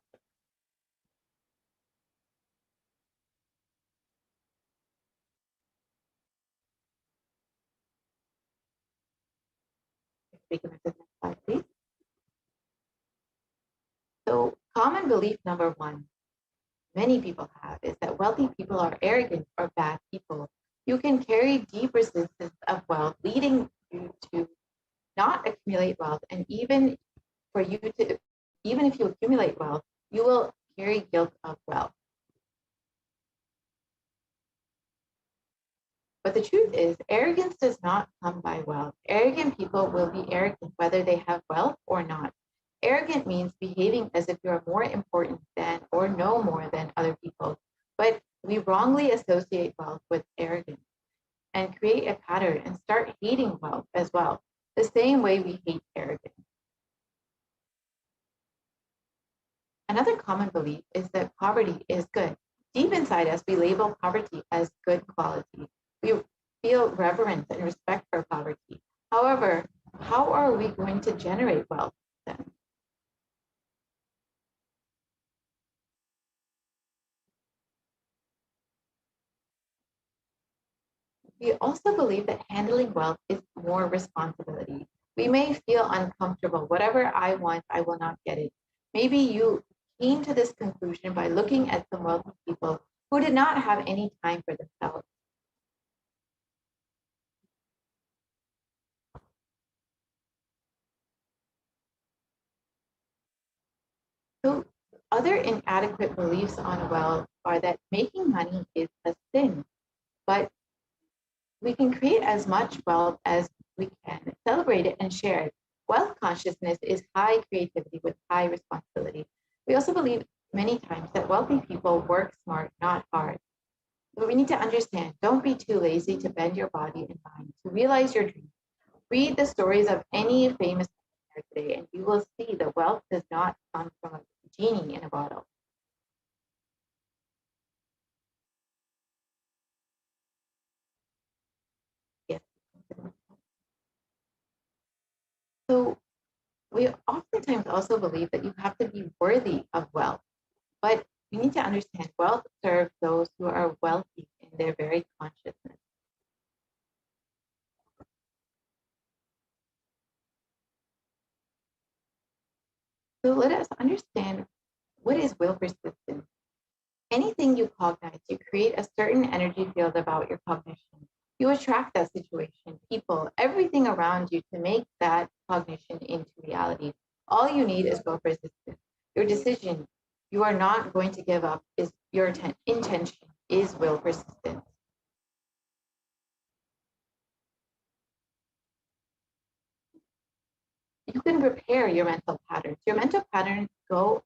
We can move to the next slide, please. So common belief number one, many people have, is that wealthy people are arrogant or bad people. You can carry deep resistance of wealth, leading you to not accumulate wealth. And even if you accumulate wealth, you will carry guilt of wealth. But the truth is, arrogance does not come by wealth. Arrogant people will be arrogant whether they have wealth or not. Arrogant means behaving as if you are more important than or know more than other people. But we wrongly associate wealth with arrogance and create a pattern and start hating wealth as well, the same way we hate arrogance. Another common belief is that poverty is good. Deep inside us, we label poverty as good quality. We feel reverence and respect for poverty. However, how are we going to generate wealth then? We also believe that handling wealth is more responsibility. We may feel uncomfortable. Whatever I want, I will not get it. Maybe you came to this conclusion by looking at some wealthy people who did not have any time for themselves. So other inadequate beliefs on wealth are that making money is a sin, but we can create as much wealth as we can, celebrate it and share it. Wealth consciousness is high creativity with high responsibility. We also believe many times that wealthy people work smart, not hard. But we need to understand, don't be too lazy to bend your body and mind to realize your dreams. Read the stories of any famous millionaire today, and you will see that wealth does not come from a genie in a bottle. Yes. So we oftentimes also believe that you have to be worthy of wealth, but you need to understand wealth serves those who are wealthy in their very consciousness. So let us understand, what is will persistence? Anything you cognize, you create a certain energy field about your cognition. You attract that situation, people, everything around you to make that cognition into reality. All you need is will persistence. Your decision, you are not going to give up, is your intention is will persistence. You can repair your mental patterns. Your mental patterns go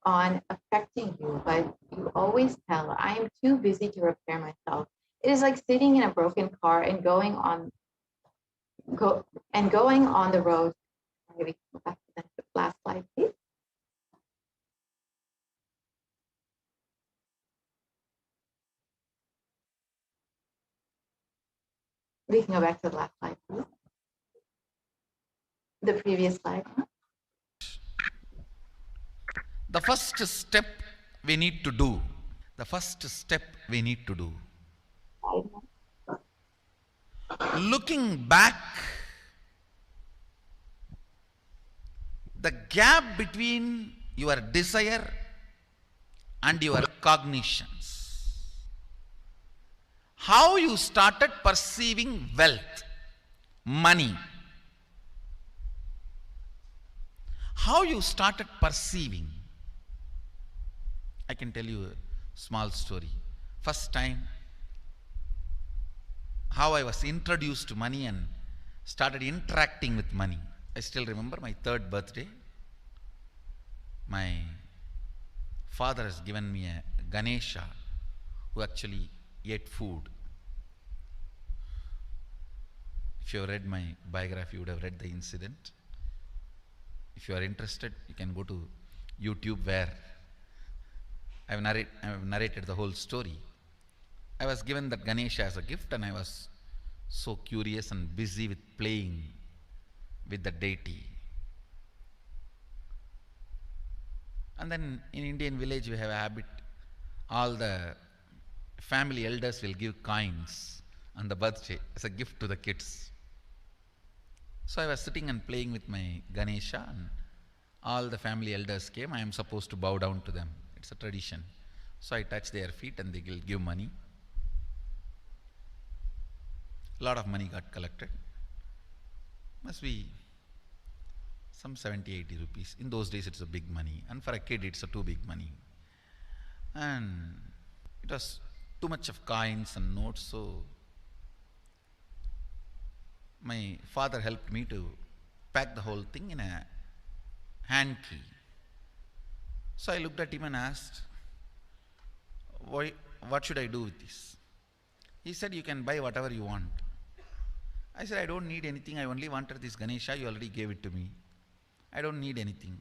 on affecting you, but you always tell, I am too busy to repair myself. It is like sitting in a broken car and going on the road. Maybe go back to the last slide, please. We can go back to the last slide, please. The previous slide. The first step we need to do the first step we need to do. Looking back, the gap between your desire and your cognitions. How you started perceiving wealth, money. How you started perceiving. I can tell you a small story. First time, how I was introduced to money and started interacting with money. I still remember my 3rd birthday. My father has given me a Ganesha who actually ate food. If you have read my biography, you would have read the incident. If you are interested, you can go to YouTube where I have narrated the whole story. I was given that Ganesha as a gift and I was so curious and busy with playing with the deity. And then in Indian village we have a habit, all the family elders will give coins on the birthday as a gift to the kids. So I was sitting and playing with my Ganesha and all the family elders came. I am supposed to bow down to them. It's a tradition. So I touch their feet and they will give money. A lot of money got collected. Must be some 70, 80 rupees. In those days it's a big money. And for a kid it's a too big money. And it was too much of coins and notes, so my father helped me to pack the whole thing in a hand key. So I looked at him and asked, what should I do with this? He said, you can buy whatever you want. I said, I don't need anything. I only wanted this Ganesha. You already gave it to me. I don't need anything.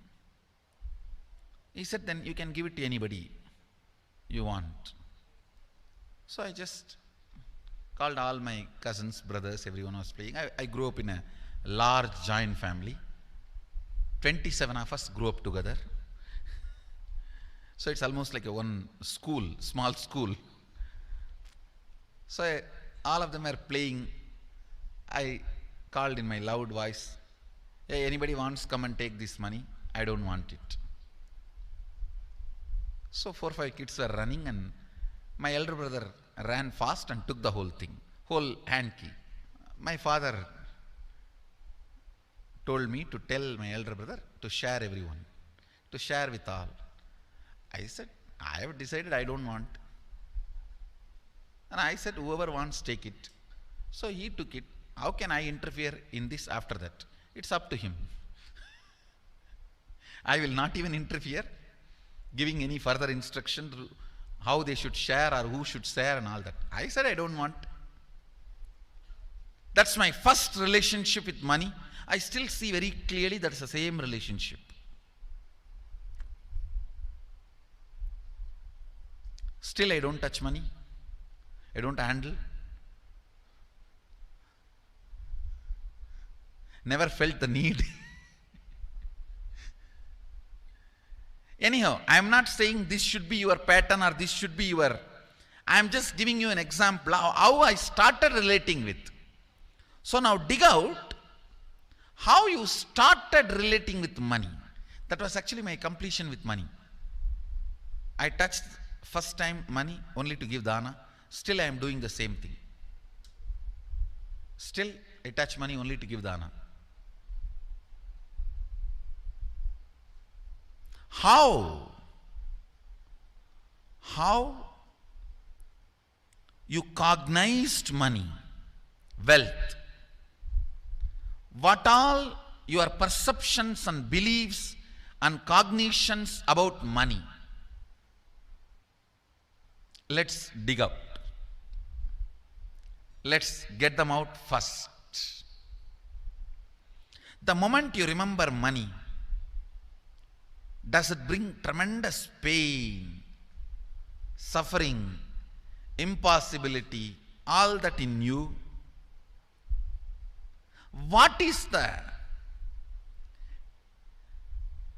He said, then you can give it to anybody you want. So I just called all my cousins, brothers, everyone was playing. I grew up in a large joint family. 27 of us grew up together. So it's almost like a one school, small school. So all of them are playing. I called in my loud voice, hey, anybody wants, come and take this money? I don't want it. So 4 or 5 kids were running and my elder brother ran fast and took the whole thing, whole hand key. My father told me to tell my elder brother to share everyone, to share with all. I said, I have decided I don't want. And I said, whoever wants, take it. So he took it. How can I interfere in this after that? It's up to him. I will not even interfere, giving any further instruction to how they should share or who should share and all that. I said, I don't want. That's my first relationship with money. I still see very clearly that's the same relationship. Still I don't touch money. I don't handle. Never felt the need. Anyhow, I am not saying this should be your pattern or this should be your... I am just giving you an example how I started relating with. So now dig out how you started relating with money. That was actually my completion with money. I touched first time money only to give dana. Still I am doing the same thing. Still I touch money only to give dana. How you cognized money, wealth, what all your perceptions and beliefs and cognitions about money. Let's dig out. Let's get them out first. The moment you remember money, does it bring tremendous pain, suffering, impossibility, all that in you? What is the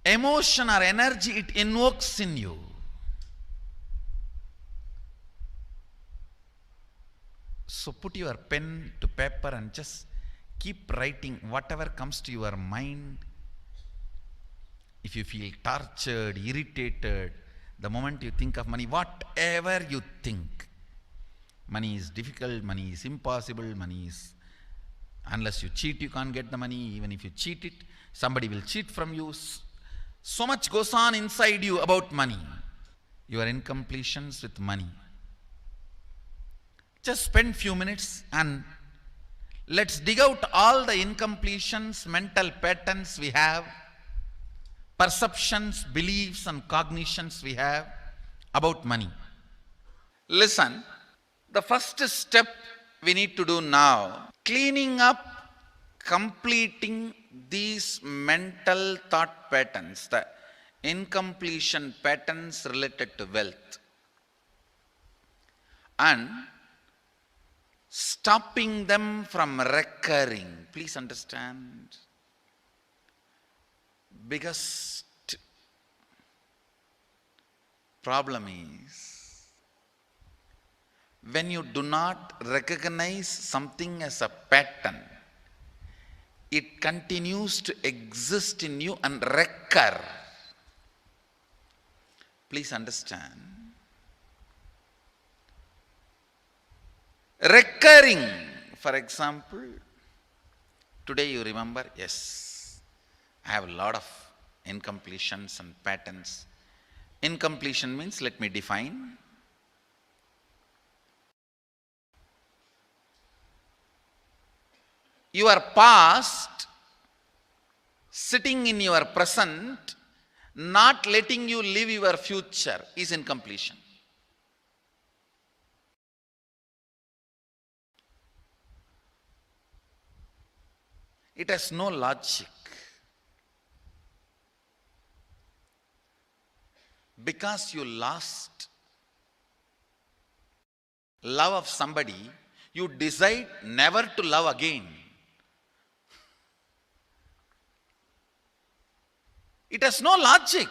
emotion or energy it invokes in you? So put your pen to paper and just keep writing whatever comes to your mind. If you feel tortured, irritated, the moment you think of money, whatever you think, money is difficult, money is impossible, money is, unless you cheat, you can't get the money. Even if you cheat it, somebody will cheat from you. So much goes on inside you about money. Your incompletions with money. Just spend few minutes and let's dig out all the incompletions, mental patterns we have, perceptions, beliefs and cognitions we have about money. Listen, the first step we need to do now, cleaning up, completing these mental thought patterns, the incompletion patterns related to wealth, and stopping them from recurring. Please understand. Biggest problem is when you do not recognize something as a pattern, it continues to exist in you and recur. Please understand. Recurring, for example, today you remember, yes, I have a lot of incompletions and patterns. Incompletion means, let me define. Your past sitting in your present, not letting you live your future is incompletion. It has no logic. Because you lost love of somebody, you decide never to love again. It has no logic.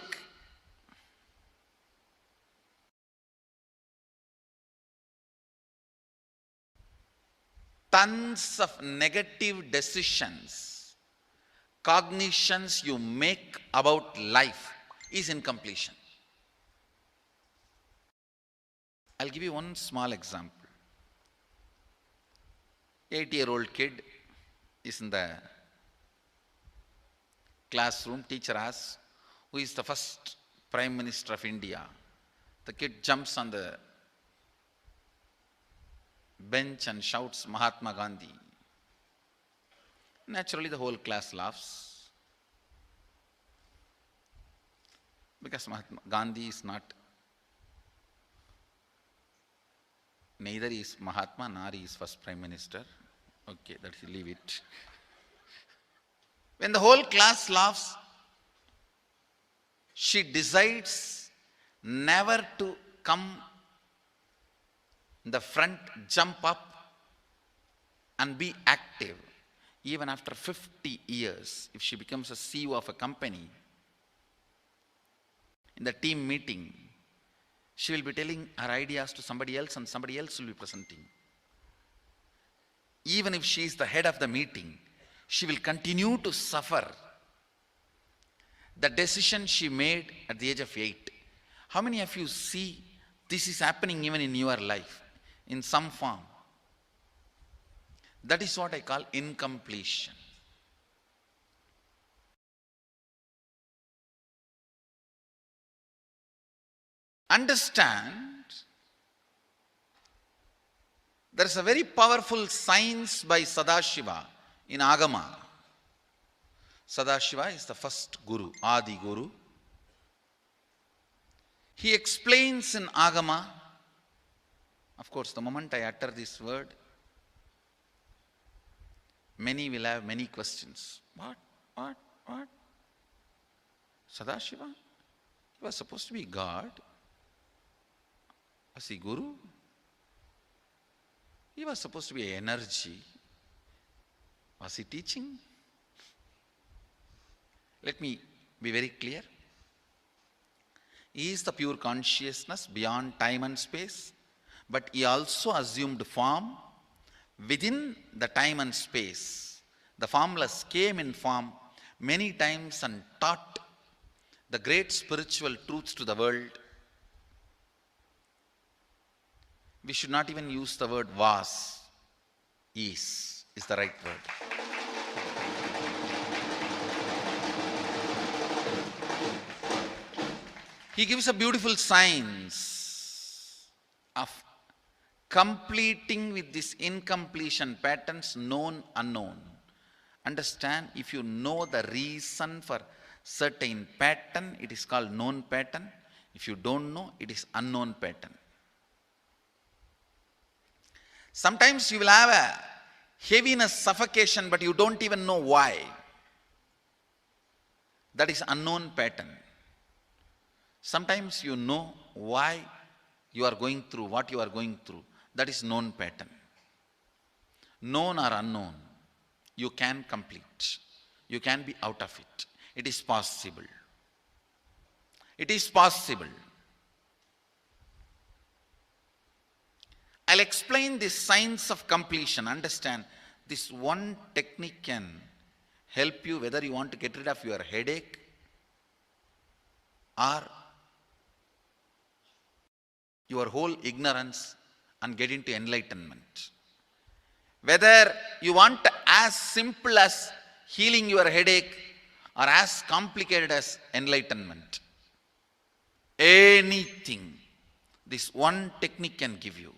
Tons of negative decisions, cognitions you make about life is incompletion. I'll give you one small example. 8-year-old kid is in the classroom. Teacher asks, who is the first Prime Minister of India? The kid jumps on the bench and shouts, Mahatma Gandhi. Naturally, the whole class laughs. Because Mahatma Gandhi is not, neither is Mahatma nor is first Prime Minister. Okay, let's leave it. When the whole class laughs, she decides never to come in the front, jump up and be active. Even after 50 years, if she becomes a CEO of a company, in the team meeting, she will be telling her ideas to somebody else and somebody else will be presenting. Even if she is the head of the meeting, she will continue to suffer the decision she made at the age of 8. How many of you see this is happening even in your life in some form? That is what I call incompletion. Understand, there is a very powerful science by Sadashiva in Agama. Sadashiva is the first Guru, Adi Guru. He explains in Agama, of course, the moment I utter this word, many will have many questions. What? Sadashiva? He was supposed to be God. Was he Guru? He was supposed to be energy. Was he teaching? Let me be very clear. He is the pure consciousness beyond time and space, but he also assumed form Within the time and space, the formless came in form many times and taught the great spiritual truths to the world. We should not even use the word was. Is the right word. He gives a beautiful science of completing with this incompletion patterns, known, unknown. Understand, if you know the reason for certain pattern, it is called known pattern. If you don't know, it is unknown pattern. Sometimes you will have a heaviness, suffocation, but you don't even know why. That is unknown pattern. Sometimes you know why you are going through what you are going through. That is known pattern. Known or unknown, you can complete. You can be out of it. It is possible. It is possible. I'll explain this science of completion. Understand, this one technique can help you whether you want to get rid of your headache or your whole ignorance and get into enlightenment. Whether you want as simple as healing your headache or as complicated as enlightenment. Anything, this one technique can give you.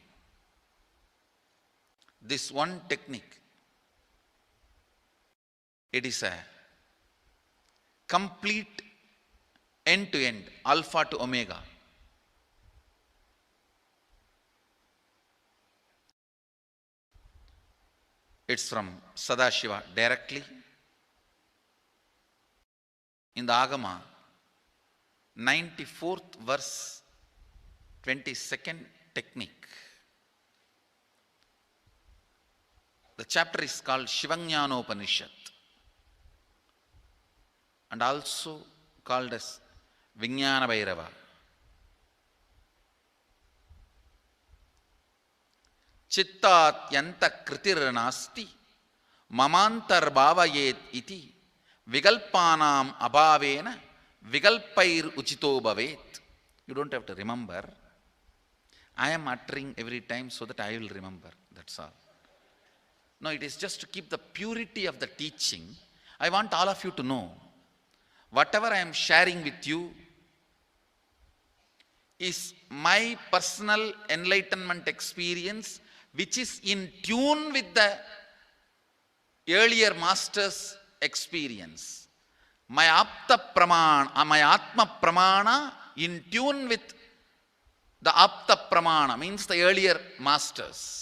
This one technique, it is a complete end-to-end, alpha to omega. It's from Sadashiva directly. In the Agama, 94th verse, 22nd technique. The chapter is called Shivajnanopanishad and also called as Vijnana Bhairava. Chittat yanta kritirnasti mamantar bhavayet iti vigalpanam abhavena vigalpair uchito bhavet. You don't have to remember. I am uttering every time so that I will remember. That's all. No, it is just to keep the purity of the teaching. I want all of you to know, whatever I am sharing with you is my personal enlightenment experience, which is in tune with the earlier master's experience. My Apta Pramana, my Atma Pramana in tune with the Apta Pramana, means the earlier masters.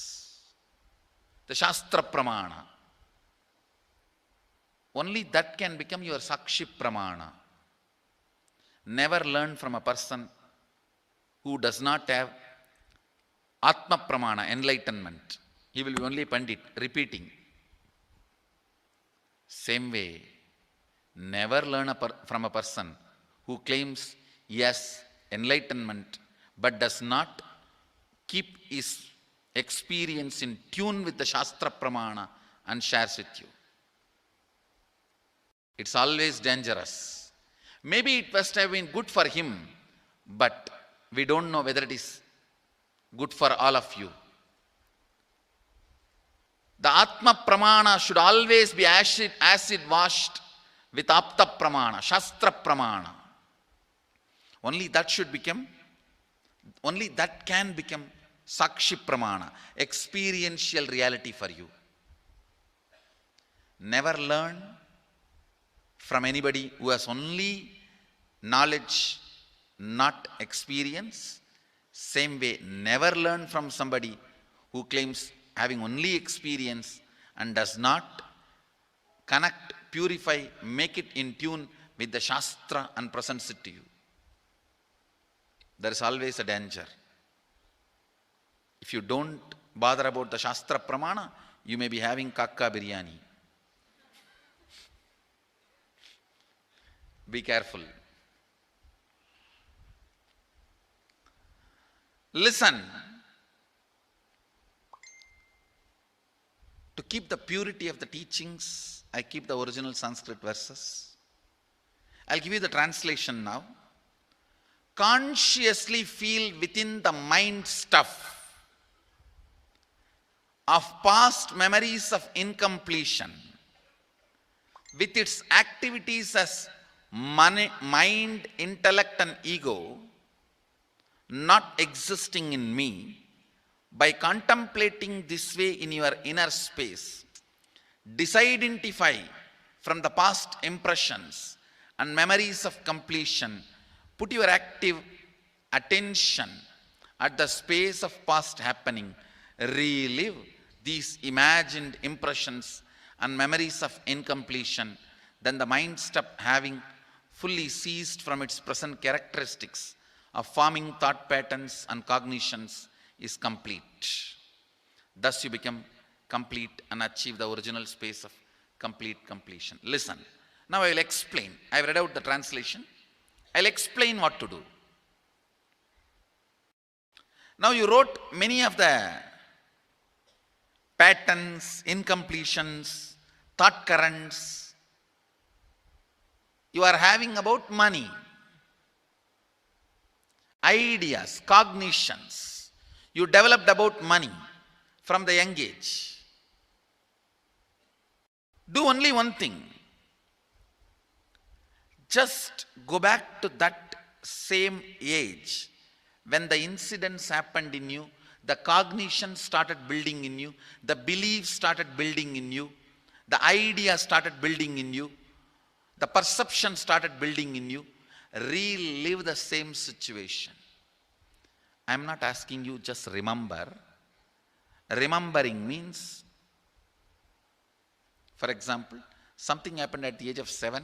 The Shastra Pramana. Only that can become your Sakshi Pramana. Never learn from a person who does not have Atma Pramana, enlightenment. He will be only Pandit, repeating. Same way, never learn from a person who claims yes, enlightenment, but does not keep his experience in tune with the Shastra Pramana and shares with you. It's always dangerous. Maybe it must have been good for him, but we don't know whether it is good for all of you. The Atma Pramana should always be acid washed with Apta Pramana, Shastra Pramana. Only that can become Sakshi Pramana, experiential reality for you. Never learn from anybody who has only knowledge, not experience. Same way, never learn from somebody who claims having only experience and does not connect, purify, make it in tune with the Shastra and presents it to you. There is always a danger. If you don't bother about the Shastra Pramana, you may be having kakka biryani. Be careful. Listen. keep the purity of the teachings, I keep the original Sanskrit verses. I'll give you the translation now. Consciously feel within the mind stuff of past memories of incompletion with its activities as mind, intellect and ego not existing in me. By contemplating this way in your inner space, disidentify from the past impressions and memories of completion. Put your active attention at the space of past happening. Relive these imagined impressions and memories of incompletion. Then the mind stop having fully ceased from its present characteristics of forming thought patterns and cognitions is complete. Thus you become complete and achieve the original space of complete completion. Listen. Now I will explain. I have read out the translation. I'll explain what to do. Now you wrote many of the patterns, incompletions, thought currents you are having about money, ideas, cognitions you developed about money from the young age. Do only one thing. Just go back to that same age when the incidents happened in you, the cognition started building in you, the beliefs started building in you, the idea started building in you, the perception started building in you. Relive the same situation. I am not asking you just remember. Remembering means, for example, something happened at the age of 7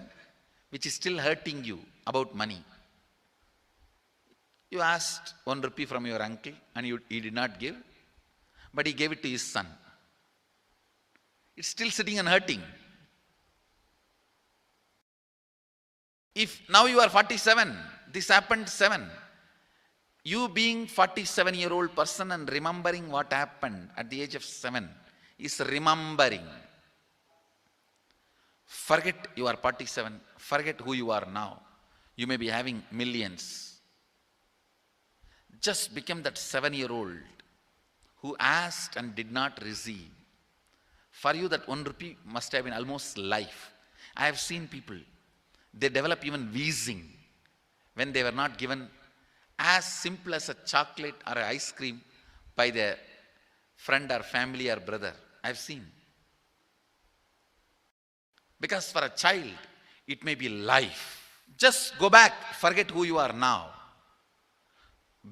which is still hurting you about money. You asked 1 rupee from your uncle and he did not give, but he gave it to his son. It's still sitting and hurting. If now you are 47, this happened 7. You being 47-year-old person and remembering what happened at the age of 7 is remembering. Forget you are 47. Forget who you are now. You may be having millions. Just become that 7-year-old who asked and did not receive. For you that 1 rupee must have been almost life. I have seen people, they develop even wheezing when they were not given as simple as a chocolate or an ice cream by their friend or family or brother. I have seen. Because for a child, it may be life. Just go back, forget who you are now.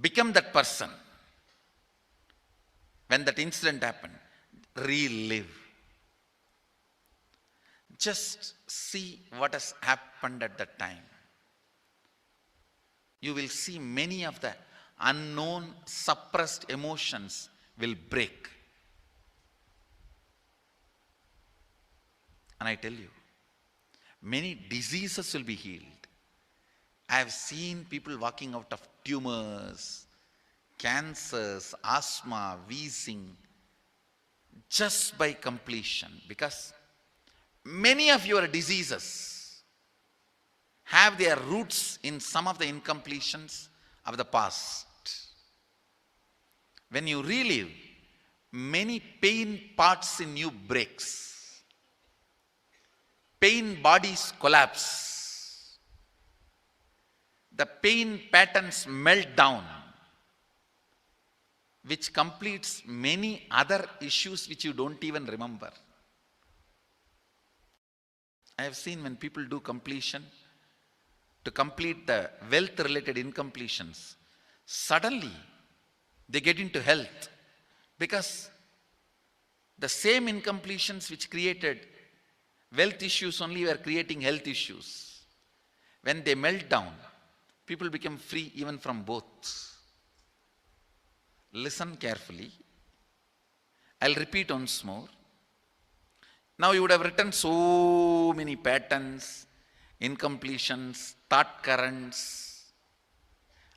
Become that person. When that incident happened, relive. Just see what has happened at that time. You will see many of the unknown, suppressed emotions will break. And I tell you, many diseases will be healed. I have seen people walking out of tumors, cancers, asthma, wheezing, just by completion. Because many of your diseases have their roots in some of the incompletions of the past. When you relive, many pain parts in you breaks. Pain bodies collapse. The pain patterns melt down, which completes many other issues which you don't even remember. I have seen when people do completion, to complete the wealth-related incompletions, suddenly they get into health, because the same incompletions which created wealth issues only were creating health issues. When they melt down, people become free even from both. Listen carefully. I'll repeat once more. Now you would have written so many patterns, incompletions, thought currents,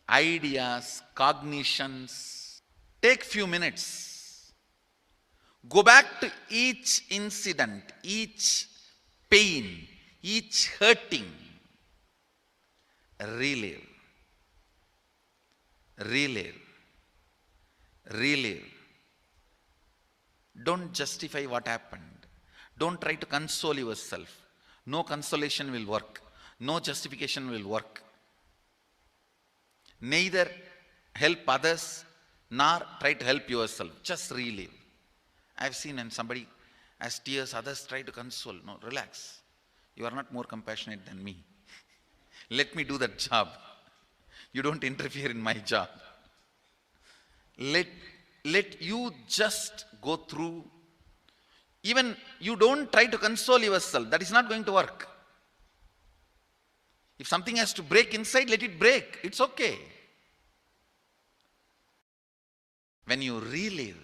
ideas, cognitions. Take few minutes. Go back to each incident, each pain, each hurting. Relive, relive, relive. Don't justify what happened. Don't try to console yourself. No consolation will work. No justification will work. Neither help others nor try to help yourself. Just relive. I've seen when somebody has tears, others try to console. No, relax. You are not more compassionate than me. Let me do that job. You don't interfere in my job. Let you just go through. Even you don't try to console yourself. That is not going to work. If something has to break inside, let it break. It's okay. When you relive,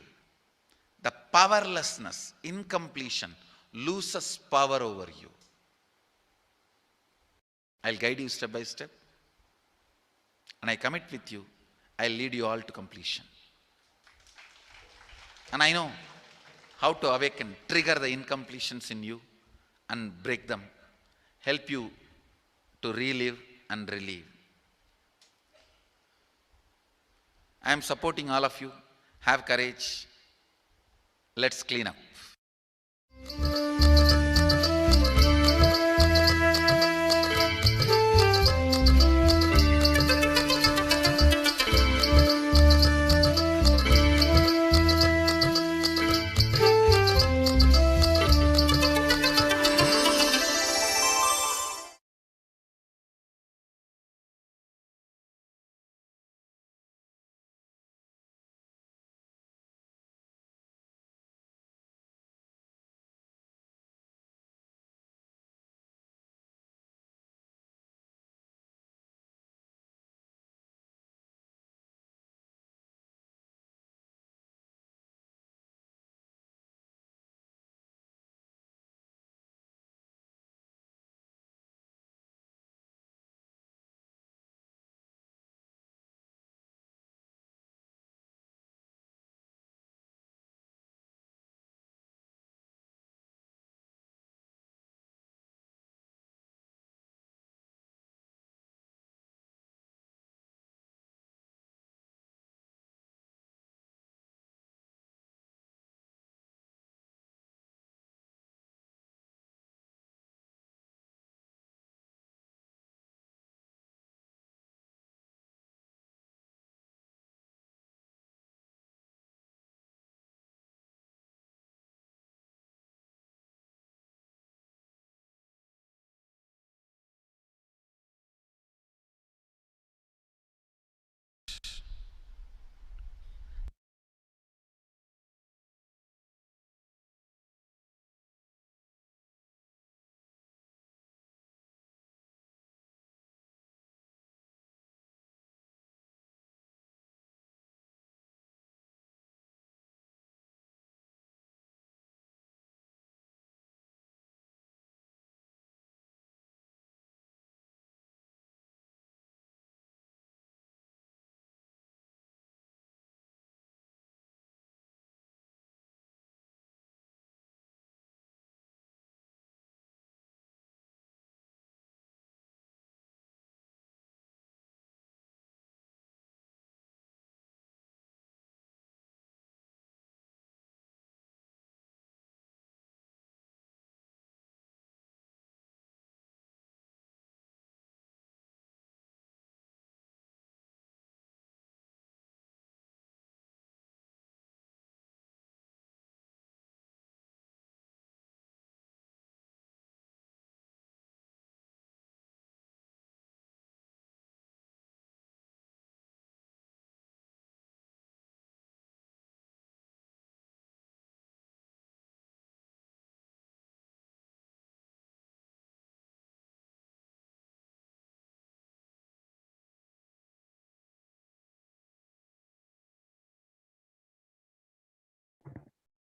the powerlessness, incompletion, loses power over you. I'll guide you step by step. And I commit with you, I'll lead you all to completion. And I know how to awaken, trigger the incompletions in you and break them. Help you to relive and relieve. I am supporting all of you. Have courage. Let's clean up.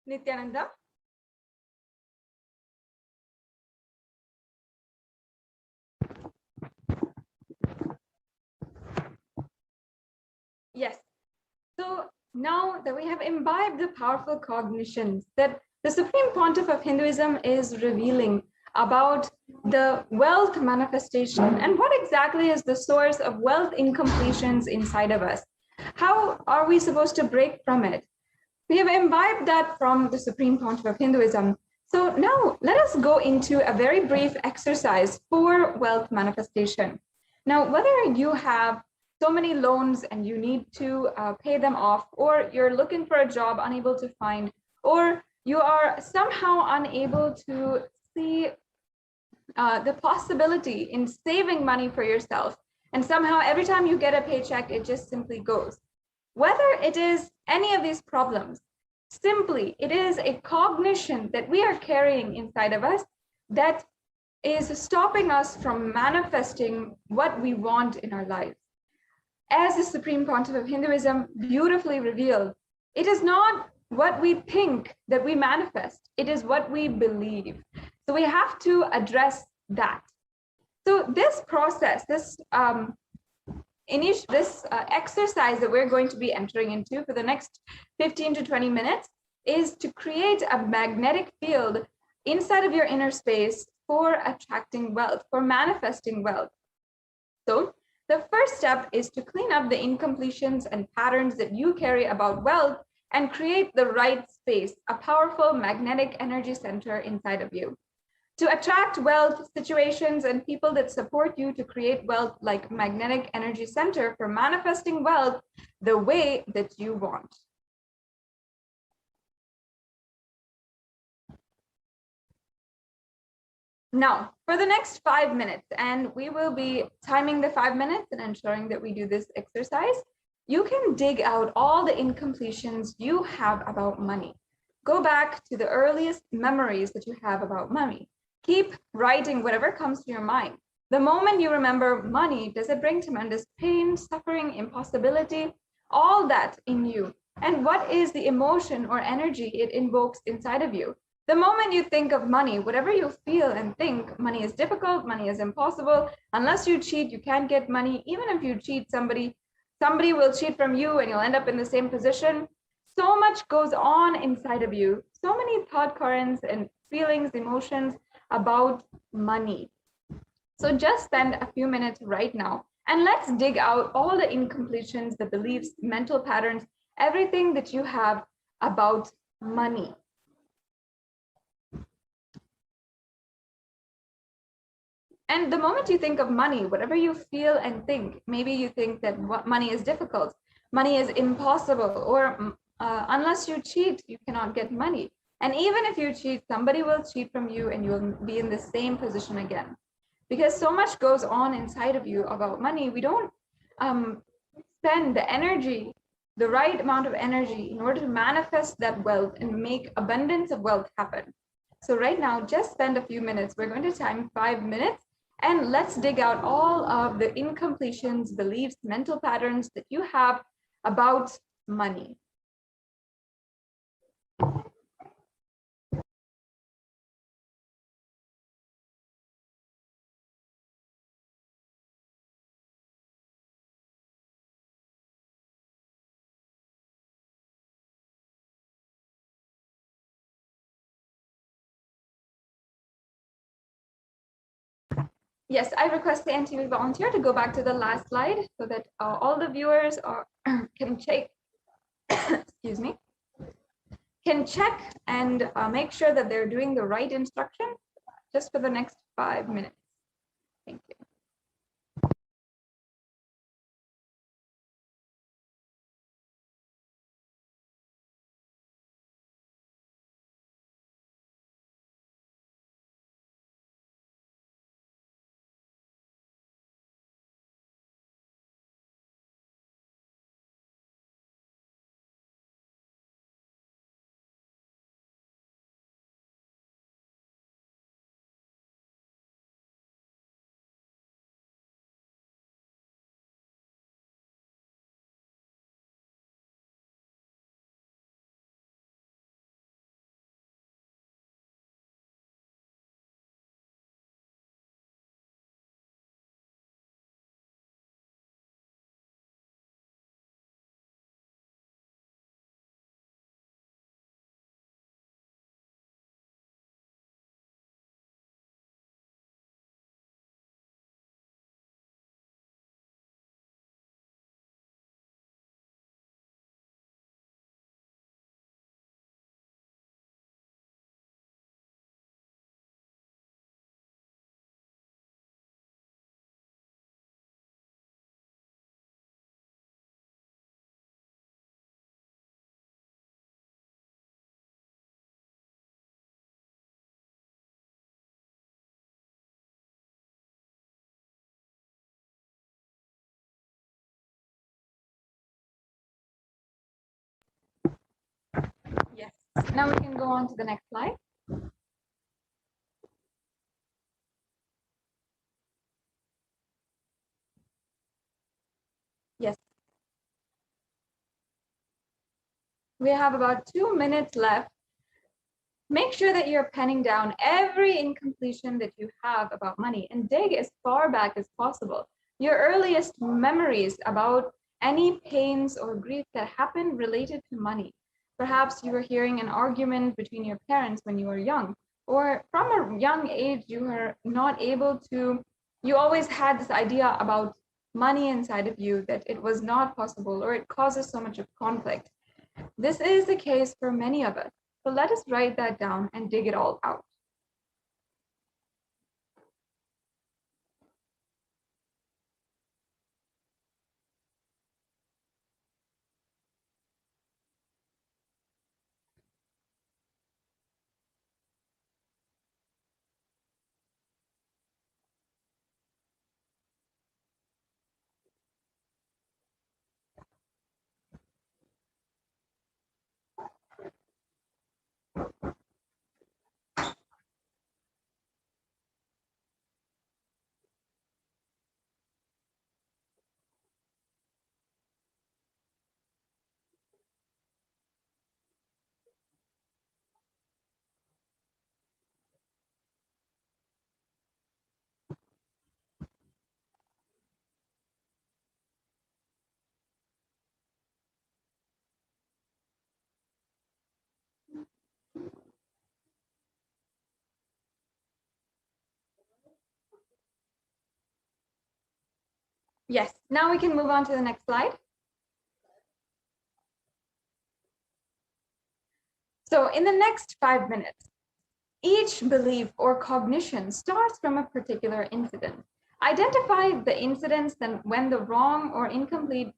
Nithyananda? Yes. So now that we have imbibed the powerful cognitions that the Supreme Pontiff of Hinduism is revealing about the wealth manifestation and what exactly is the source of wealth incompletions inside of us, how are we supposed to break from it? We have imbibed that from the Supreme Pontiff of Hinduism. So now let us go into a very brief exercise for wealth manifestation. Now, whether you have so many loans and you need to pay them off, or you're looking for a job unable to find, or you are somehow unable to see the possibility in saving money for yourself, and somehow every time you get a paycheck, it just simply goes. Whether it is any of these problems, simply it is a cognition that we are carrying inside of us that is stopping us from manifesting what we want in our lives. As the Supreme Pontiff of Hinduism beautifully revealed, it is not what we think that we manifest, it is what we believe. So we have to address that. So this process, this exercise that we're going to be entering into for the next 15 to 20 minutes is to create a magnetic field inside of your inner space for attracting wealth, for manifesting wealth. So the first step is to clean up the incompletions and patterns that you carry about wealth and create the right space, a powerful magnetic energy center inside of you. To attract wealth, situations, and people that support you to create wealth like magnetic energy center for manifesting wealth the way that you want. Now, for the next 5 minutes, and we will be timing the 5 minutes and ensuring that we do this exercise, you can dig out all the incompletions you have about money. Go back to the earliest memories that you have about money. Keep writing whatever comes to your mind. The moment you remember money, does it bring tremendous pain, suffering, impossibility, all that in you? And what is the emotion or energy it invokes inside of you? The moment you think of money, whatever you feel and think, money is difficult, money is impossible. Unless you cheat, you can't get money. Even if you cheat somebody will cheat from you and you'll end up in the same position. So much goes on inside of you. So many thought currents and feelings, emotions about money. So just spend a few minutes right now and let's dig out all the incompletions, the beliefs, mental patterns, everything that you have about money. And the moment you think of money, whatever you feel and think, maybe you think that money is difficult, money is impossible, or unless you cheat, you cannot get money. And even if you cheat, somebody will cheat from you and you'll be in the same position again. Because so much goes on inside of you about money, we don't spend the energy, the right amount of energy in order to manifest that wealth and make abundance of wealth happen. So right now, just spend a few minutes. We're going to time 5 minutes. And let's dig out all of the incompletions, beliefs, mental patterns that you have about money. Yes, I request the NTV volunteer to go back to the last slide so that all the viewers can check, excuse me, can check and make sure that they're doing the right instructions just for the next 5 minutes. Thank you. Now we can go on to the next slide. Yes. We have about 2 minutes left. Make sure that you're penning down every incompletion that you have about money and dig as far back as possible. Your earliest memories about any pains or grief that happened related to money. Perhaps you were hearing an argument between your parents when you were young, or from a young age, you were not able to, you always had this idea about money inside of you that it was not possible or it causes so much of conflict. This is the case for many of us. So let us write that down and dig it all out. Yes, now we can move on to the next slide. So in the next 5 minutes, each belief or cognition starts from a particular incident. Identify the incidents then when the wrong or incomplete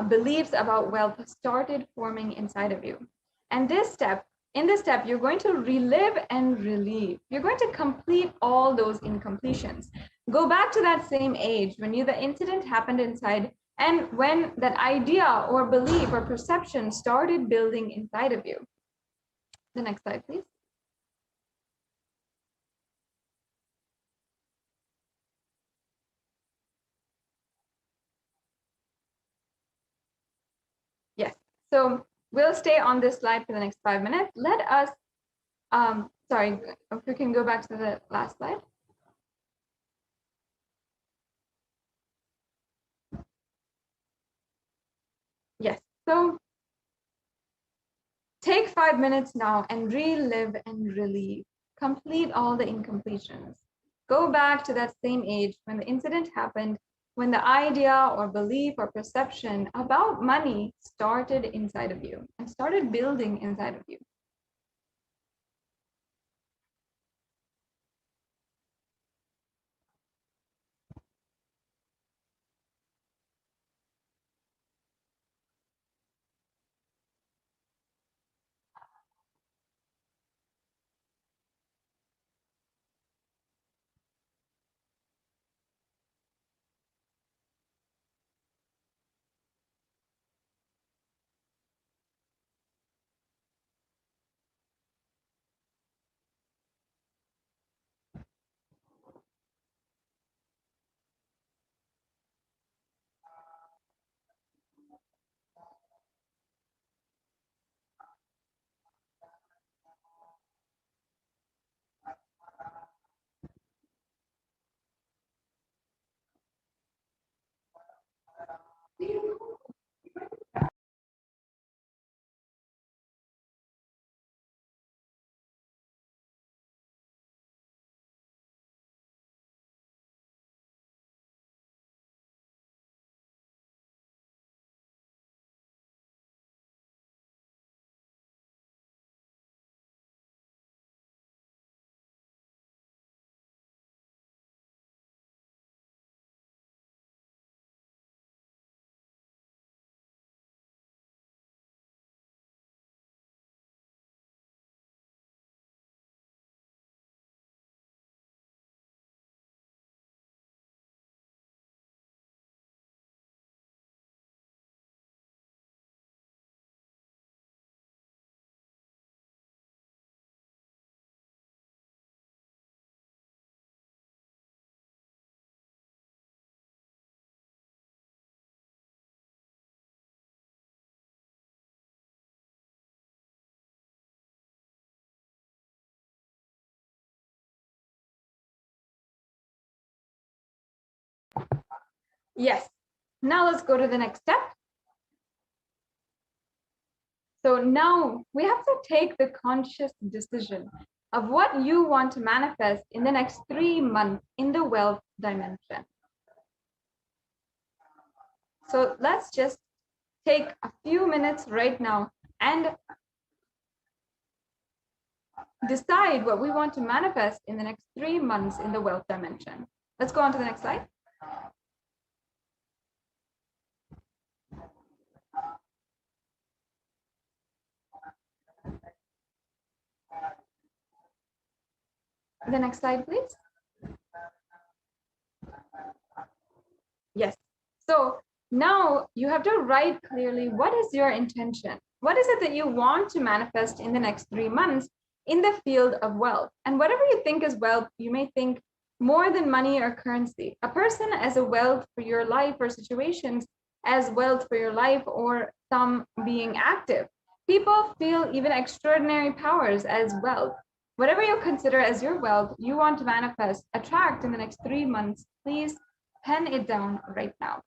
beliefs about wealth started forming inside of you. And in this step, you're going to relive and relieve. You're going to complete all those incompletions. Go back to that same age when the incident happened inside and when that idea or belief or perception started building inside of you. The next slide, please. Yes, so we'll stay on this slide for the next 5 minutes. Let us, sorry, if we can go back to the last slide. Yes, so take 5 minutes now and relive and relieve. Complete all the incompletions. Go back to that same age when the incident happened, when the idea or belief or perception about money started inside of you and started building inside of you. Yes. Now let's go to the next step. So now we have to take the conscious decision of what you want to manifest in the next 3 months in the wealth dimension. So let's just take a few minutes right now and decide what we want to manifest in the next 3 months in the wealth dimension. Let's go on to the next slide. The next slide, please. Yes. So now you have to write clearly what is your intention? What is it that you want to manifest in the next 3 months in the field of wealth? And whatever you think is wealth, you may think more than money or currency. A person as a wealth for your life or situations as wealth for your life or some being active. People feel even extraordinary powers as wealth. Whatever you consider as your wealth, you want to manifest, attract in the next 3 months, please pen it down right now.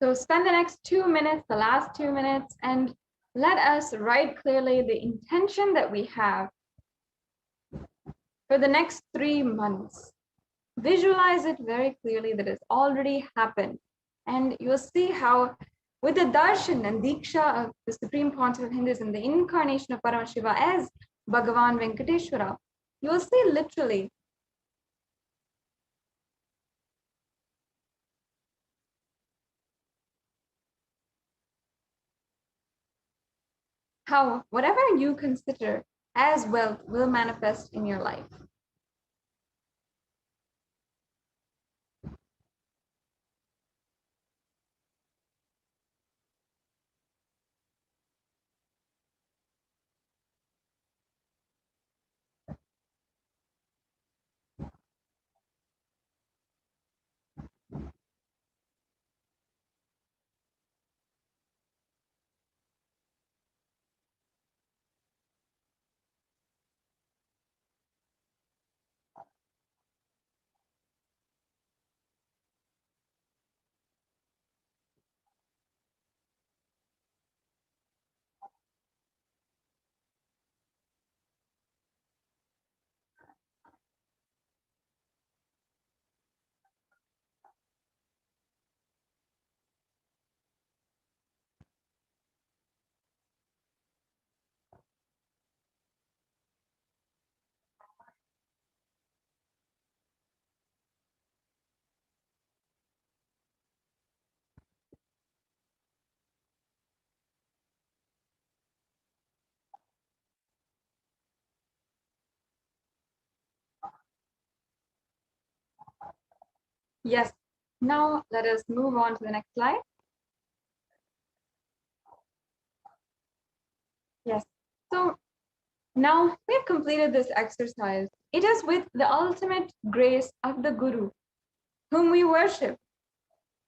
So spend the next 2 minutes, the last 2 minutes, and let us write clearly the intention that we have for the next 3 months. Visualize it very clearly that it's already happened. And you'll see how with the darshan and diksha of the Supreme Pontiff of Hinduism, the incarnation of Paramashiva as Bhagavan Venkateshwara, you'll see literally how whatever you consider as wealth will manifest in your life. Yes. Now let us move on to the next slide. Yes. So now we have completed this exercise. It is with the ultimate grace of the Guru, whom we worship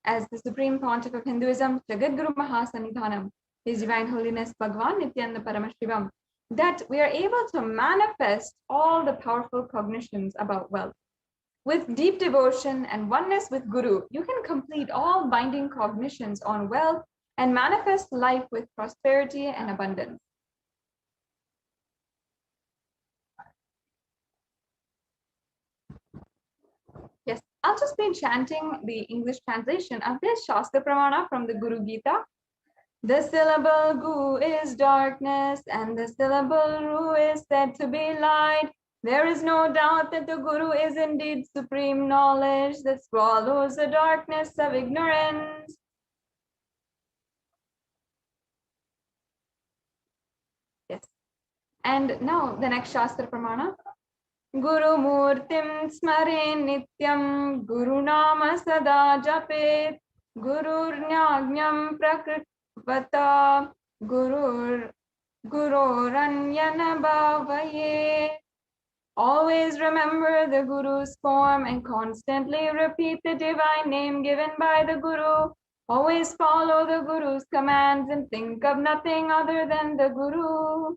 as the Supreme Pontiff of Hinduism, Jagadguru Mahasanidhanam, His Divine Holiness Bhagavan Nithyananda Paramashivam, that we are able to manifest all the powerful cognitions about wealth. With deep devotion and oneness with Guru, you can complete all binding cognitions on wealth and manifest life with prosperity and abundance. Yes, I'll just be chanting the English translation of this Shastra Pramana from the Guru Gita. The syllable Gu is darkness, and the syllable Ru is said to be light. There is no doubt that the Guru is indeed supreme knowledge that swallows the darkness of ignorance. Yes. And now the next Shastra Pramana. Guru Murtim Smare Nityam Guru Nama Sada Japet Gurur Nyagnyam Prakrivata Gururanyana Bhavaye. Always remember the Guru's form and constantly repeat the divine name given by the Guru. Always follow the Guru's commands and think of nothing other than the Guru.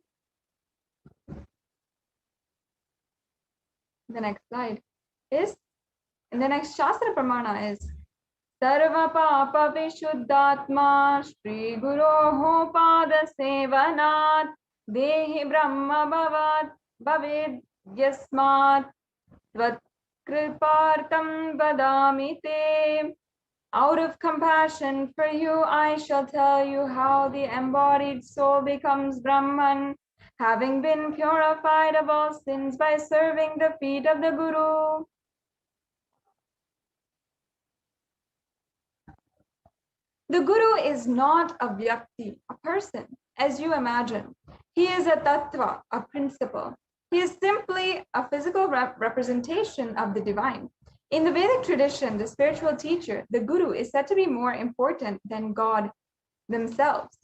The next slide is, and the next Shastra Pramana is Sarva Papa Vishuddhatma Shri Guroho Pada Sevanat Dehi Brahma Bhavat Bhavid Yasmat Tvat Kripartam Vadami Te. Out of compassion for you, I shall tell you how the embodied soul becomes Brahman, having been purified of all sins by serving the feet of the Guru. The Guru is not a vyakti, a person, as you imagine. He is a tattva, a principle. He is simply a physical representation of the divine. In the Vedic tradition, the spiritual teacher, the Guru, is said to be more important than God themselves.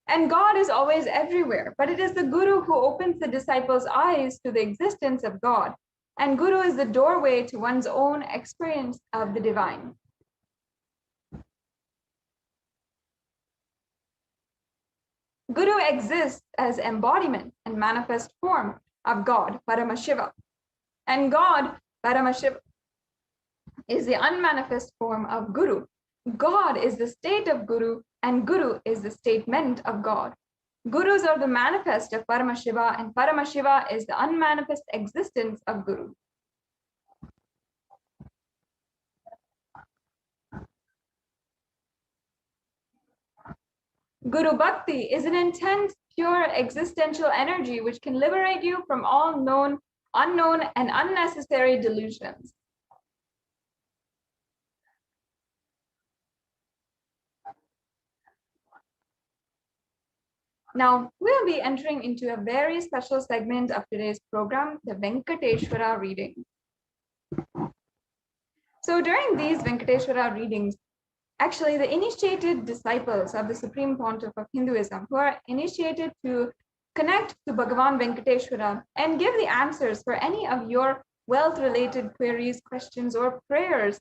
And God is always everywhere, but it is the Guru who opens the disciples' eyes to the existence of God. And Guru is the doorway to one's own experience of the divine. Guru exists as embodiment and manifest form of God, Paramashiva. And God, Paramashiva, is the unmanifest form of Guru. God is the state of Guru, and Guru is the statement of God. Gurus are the manifest of Paramashiva, and Paramashiva is the unmanifest existence of Guru. Guru Bhakti is an intense, pure, existential energy which can liberate you from all known, unknown, and unnecessary delusions. Now, we'll be entering into a very special segment of today's program, the Venkateshwara readings. So during these Venkateshwara readings, actually the initiated disciples of the Supreme Pontiff of Hinduism, who are initiated to connect to Bhagavan Venkateshwara and give the answers for any of your wealth-related queries, questions, or prayers,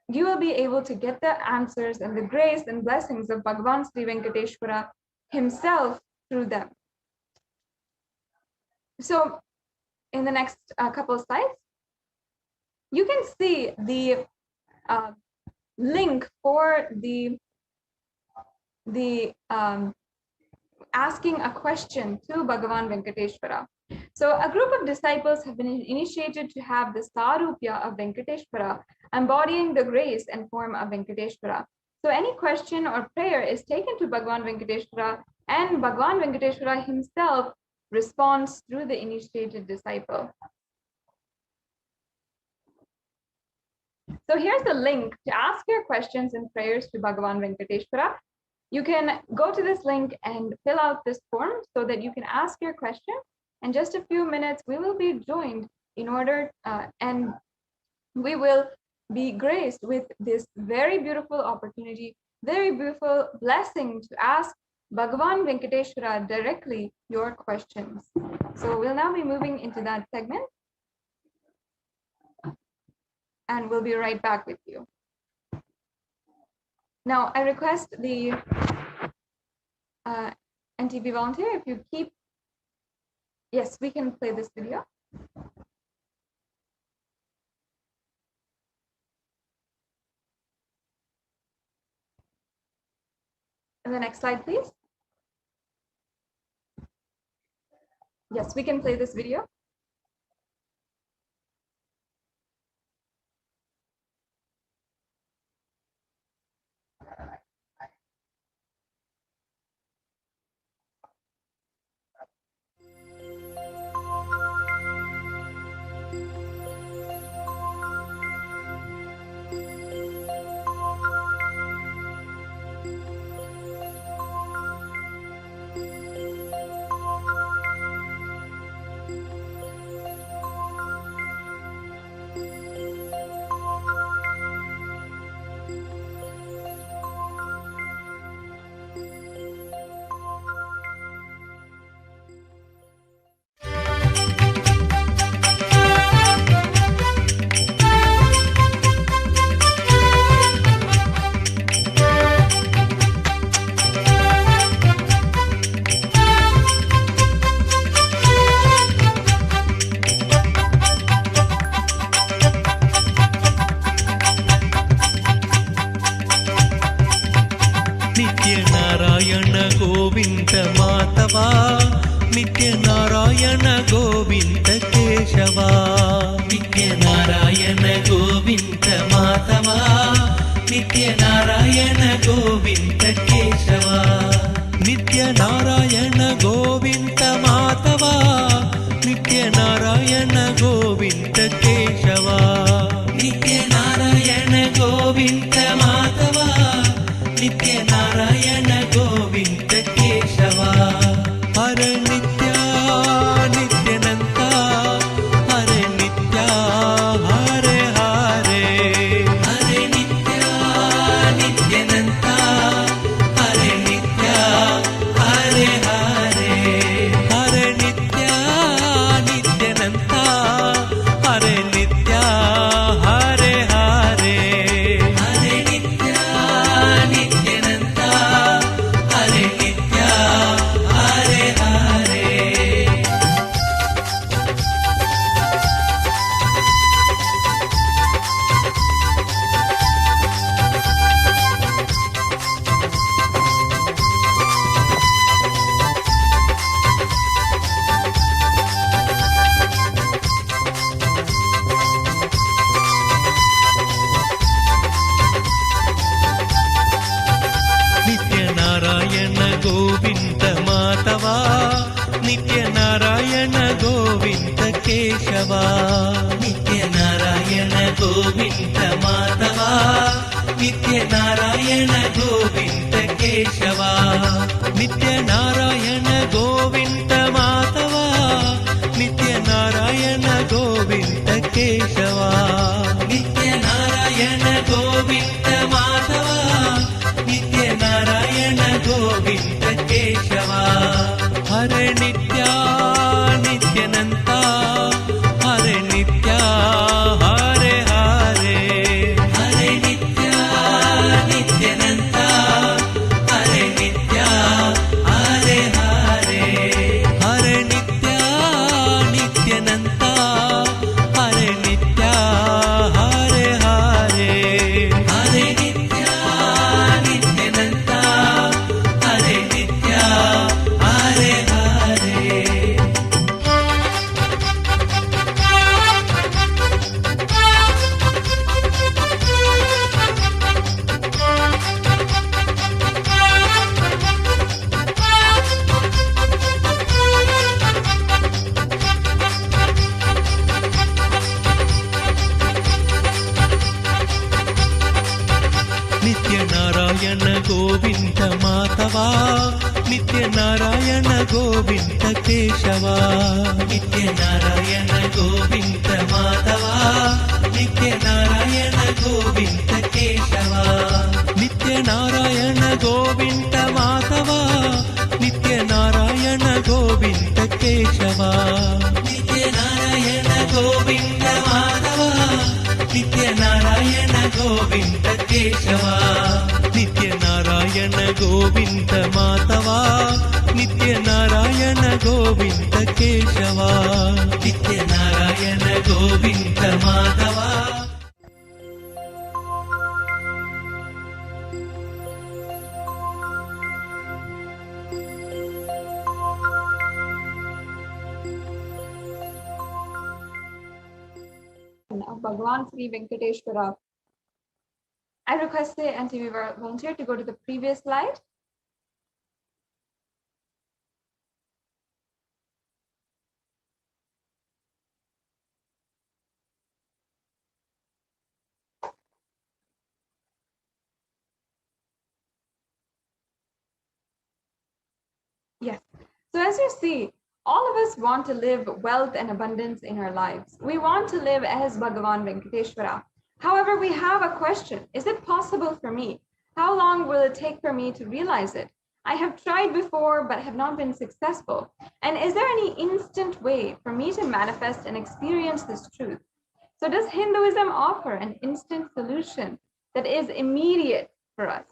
you will be able to get the answers and the grace and blessings of Bhagavan Sri Venkateshwara himself through them. So in the next couple of slides, you can see the link for the asking a question to Bhagavan Venkateshwara. So a group of disciples have been initiated to have the Sarupya of Venkateshwara, embodying the grace and form of Venkateshwara. So any question or prayer is taken to Bhagavan Venkateshwara, and Bhagavan Venkateshwara himself responds through the initiated disciple. So here's the link to ask your questions and prayers to Bhagavan Venkateshwara. You can go to this link and fill out this form so that you can ask your question. In just a few minutes, we will be joined in order and we will be graced with this very beautiful opportunity, very beautiful blessing to ask Bhagavan Venkateshwara directly your questions. So we'll now be moving into that segment, and we'll be right back with you. Now, I request the NTP volunteer, if you keep, yes, we can play this video. And the next slide, please. Yes, we can play this video. नित्यनारायण Govind Keshwa नित्यनारायण Govind Madhava नित्यनारायण Govind Keshwa नित्यनारायण Govind Madhava नित्यनारायण Govind Keshwa नित्यनारायण Govind Madhava नित्यनारायण Govind Keshwa Hare Nitya नित्यानन्ता Hare Nitya Hare Hare Hare Nitya नित्यानन्ता Hare Nitya Hare Hare Hare Nitya नित्यानन्ता Hare Nitya Hare Hare Hare Nitya नित्यानन्ता Hare Nitya Hare Hare नित्यनारायण Govind Madhava नित्यनारायण Govind Keshwa नित्यनारायण Govind Madhava नित्यनारायण Govind Keshwa नित्यनारायण Govind Madhava नित्यनारायण Govind Keshwa नित्यनारायण Govind Madhava नित्यनारायण Govind Keshwa Hare Nitya नित्यानन्ता Hare Nitya Hare Hare Hare Nitya नित्यानन्ता Hare Nitya Hare Hare Hare Nitya नित्यानन्ता Hare Nitya Hare Hare Hare Nitya नित्यानन्ता Hare Nitya Hare Hare नित्यनारायण Govind Madhava नित्यनारायण Govind Keshwa नित्यनारायण Govind Madhava नित्यनारायण Govind Madhava नित्यनारायण Govind Keshwa नित्यनारायण Govind Madhava. Of Bhagavan Sri Venkateshwara. I request the NTV volunteer to go to the previous slide. Yes. So as you see, all of us want to live wealth and abundance in our lives. We want to live as Bhagavan Venkateshwara. However, we have a question. Is it possible for me? How long will it take for me to realize it? I have tried before, but have not been successful. And is there any instant way for me to manifest and experience this truth? So does Hinduism offer an instant solution that is immediate for us?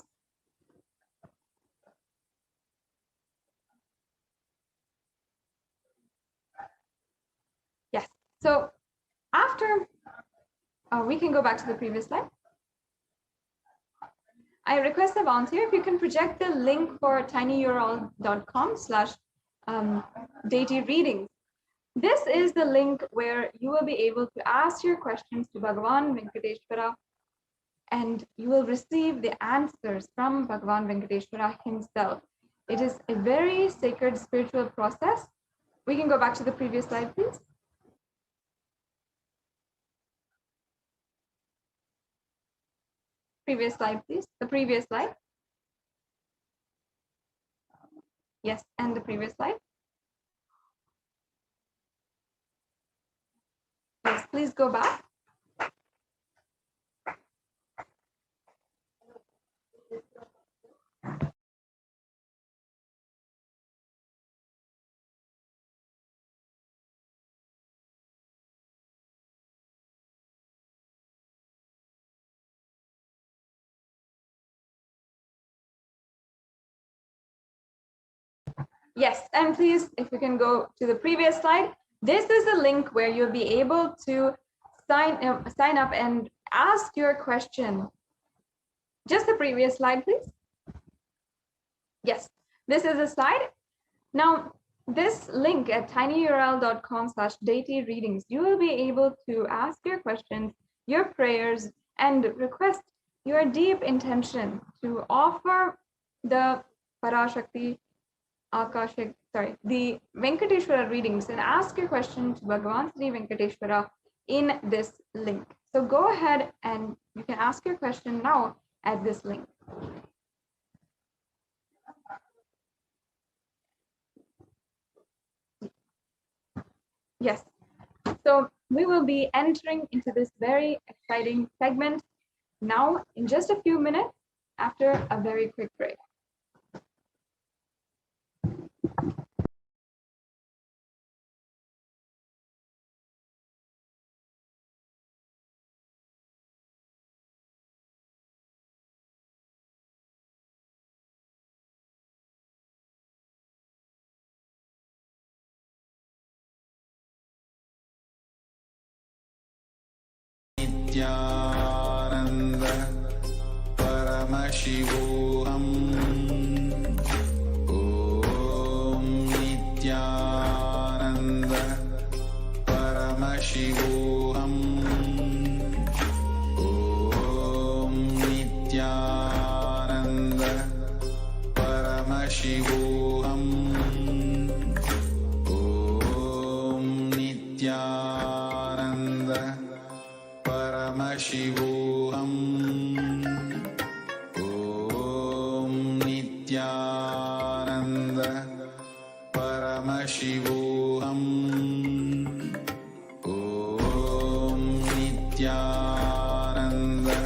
Yes. So after, we can go back to the previous slide. I request a volunteer if you can project the link for tinyurl.com/deity readings. This is the link where you will be able to ask your questions to Bhagavan Venkateshwara, and you will receive the answers from Bhagavan Venkateshwara himself. It is a very sacred spiritual process. We can go back to the previous slide, please. Previous slide, please. The previous slide. Yes, and the previous slide. Yes, please go back. Yes, and please, if you can go to the previous slide, this is a link where you'll be able to sign up and ask your question. Just the previous slide, please. Yes, this is a slide. Now, this link at tinyurl.com/deity readings, you will be able to ask your questions, your prayers, and request your deep intention to offer the Parashakti the Venkateshwara readings, and ask your question to Bhagavan Sri Venkateshwara in this link. So go ahead and you can ask your question now at this link. Yes, so we will be entering into this very exciting segment now in just a few minutes after a very quick break. Nithyananda Paramashivoham. Om Nithyananda Paramashivoham. Om Nithyananda Paramashivoham. Om Nithyananda Paramashivoham. Om Nithyananda Paramashivoham. Om Nithyananda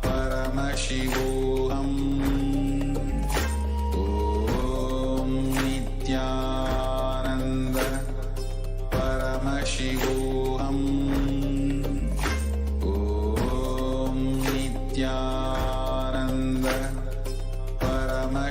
Paramashivoham. Om Nithyananda Paramashivoham. Nithyananda Paramashivoham.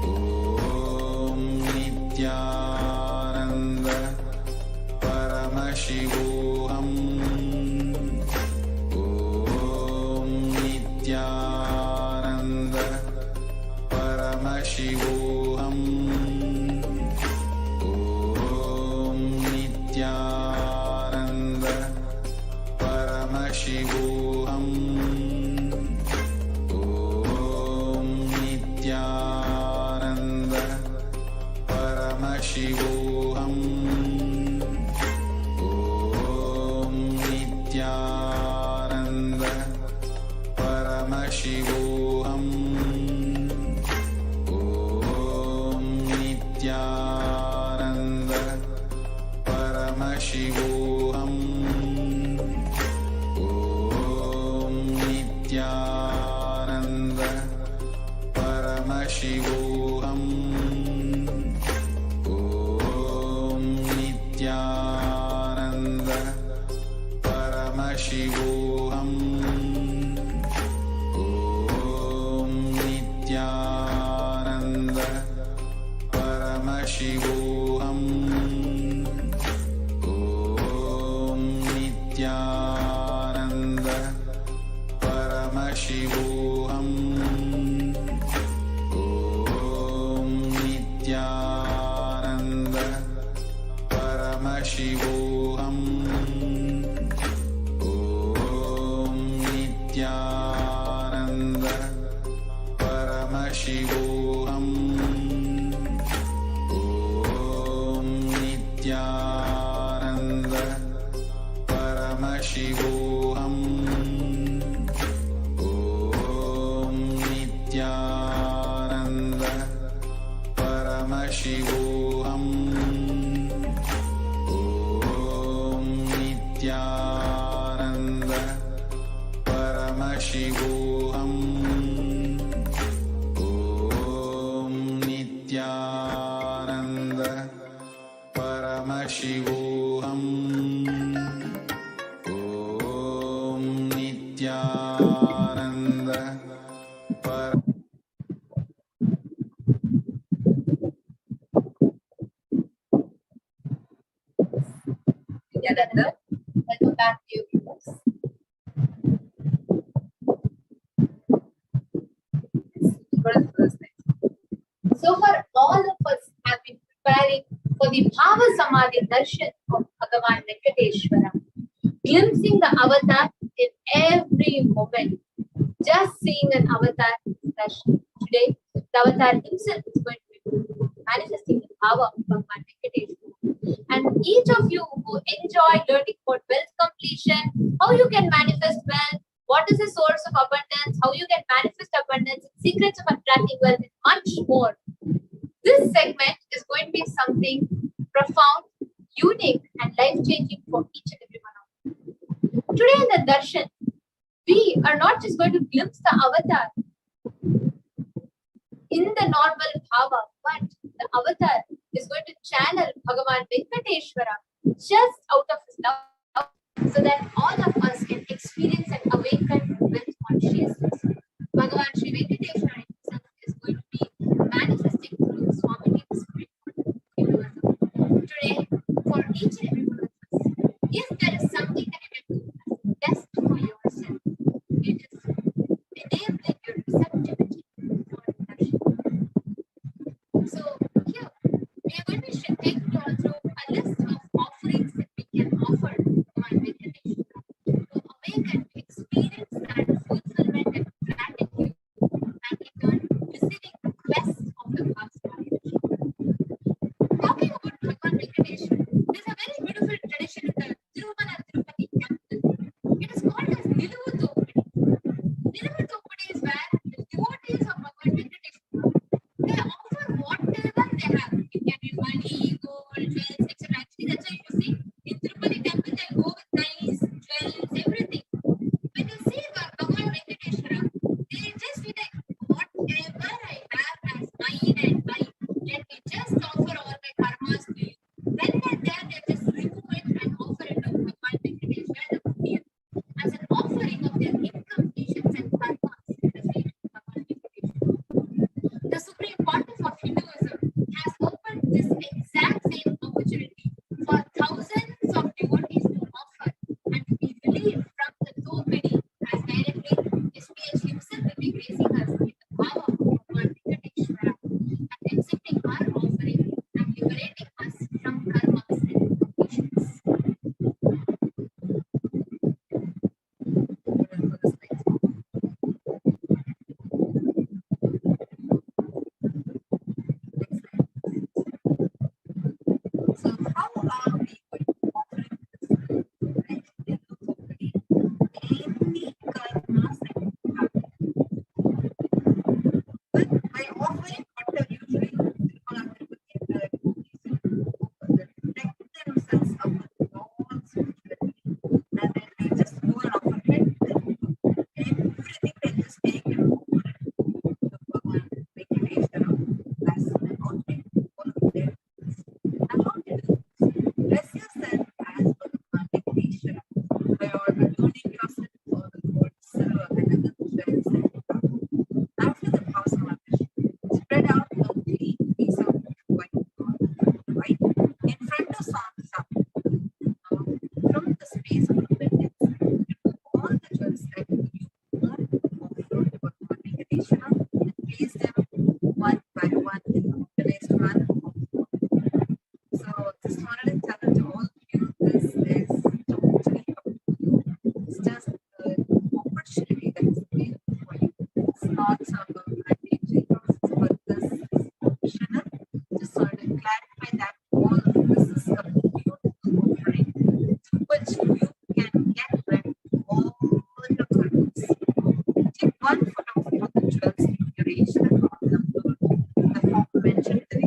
Nityanand परमशिवोऽहम् ॐ नित्यानन्द परमशिवोऽहम् ॐ नित्यानन्द परमशिवोऽहम् ॐ नित्यानन्द परमशिवोऽहम् ॐ नित्यानन्द परमशिवोऽहम् ॐ नित्यानन्द परमशिवोऽहम् ॐ नित्यानन्द परमशिवोऽहम् ॐ नित्यानन्द परमशिवोऽहम् ॐ नित्यानन्द परमशिवोऽहम् ॐ नित्यानन्द परमशिवोऽहम् ॐ नित्यानन्द परमशिवोऽहम् ॐ नित्यानन्द परमशिवोऽहम् ॐ नित्यानन्द परमशिवोऽहम् ॐ नित्यानन्द परमशिवोऽहम् ॐ Nityanand Nithyananda, welcome back to your viewers. So far, all of us have been preparing for the BHAVASAMADHI darshan of Bhagavan Venkateshwara, glimpsing the avatar in every moment. Just seeing an avatar darshan. Today, the avatar himself is going to be manifesting the power of Bhagavan Venkateshwara. And each of you who enjoy learning about wealth completion, how you can manifest wealth, what is the source of abundance, how you can manifest abundance, secrets of attracting wealth, and much more. This segment is going to be something profound, unique, and life-changing for each and every one of you. Today in the darshan, we are not just going to glimpse the avatar in the normal bhava, but the avatar is going to channel Bhagavan Venkateshwara just out of his love, so that all of us can experience and awaken with consciousness. Bhagavan Sri Venkateshwara himself is going to be manifesting through the Swami Spirit. Today, for each and every one of us, if there is something that you can do best for yourself, it is enabling your receptivity for darshan. So here, we are going to take you all through a list of offerings that we can offer Bhagavan Venkateshwara to awaken, to experience that fulfillment and gratitude, and in turn visiting the quest of the past life. Talking about Bhagavan Venkateshwara, there's a very beautiful tradition in the Tirumala Tirupati capital. It is called as Niluvu Thopudi. Niluvu Thopudi is where the devotees of Bhagavan Venkateshwara, they offer whatever they have. It can be money, gold, jewels, etc. Actually, that's why you see in Tirupati temple they go with nice jewels, everything. When you see Bhagavan Venkateshwara, they just be like, whatever I have as mine and mine, let me just offer all my karmas to you. Then and there, they just remove it and offer it to Bhagavan Venkateshwara the Punya as an offering of their incompletions and karmas in the feet of Bhagavan Venkateshwara. The Supreme Pontiff of Hinduism has a accepting our offering and liberating us from karmas and conditions. So how are we going to offering this? Right? We are offering any karmas that you have. But by offering whatever usually people are protect themselves of all spirituality. And then they just go and offer it. Everything they just take and offer it to Bhagavan, make a nation bless and offering all of their goods. And how to do this? Bless yourself as Bhagavan, make a nation by adorning yourself with all the gold, silver, and other jewels that you have. After the BHAVASAMADHI, spread out a clean piece of white cloth, right, in front of Swami, from the space of the window. All the jewels that you want to offer to Bhagavan Venkateshwara and place them one by one in the next one. So just wanted to tell it to all of you, this is totally up to you. It's just an opportunity that is available for you. It's not some mandatory process, but this is optional. Just wanted to clarify that all of this is a beautiful offering through which you can get rid of all your karmas. Take one photo of all the jewels in your age and on the floor. The form mentioned in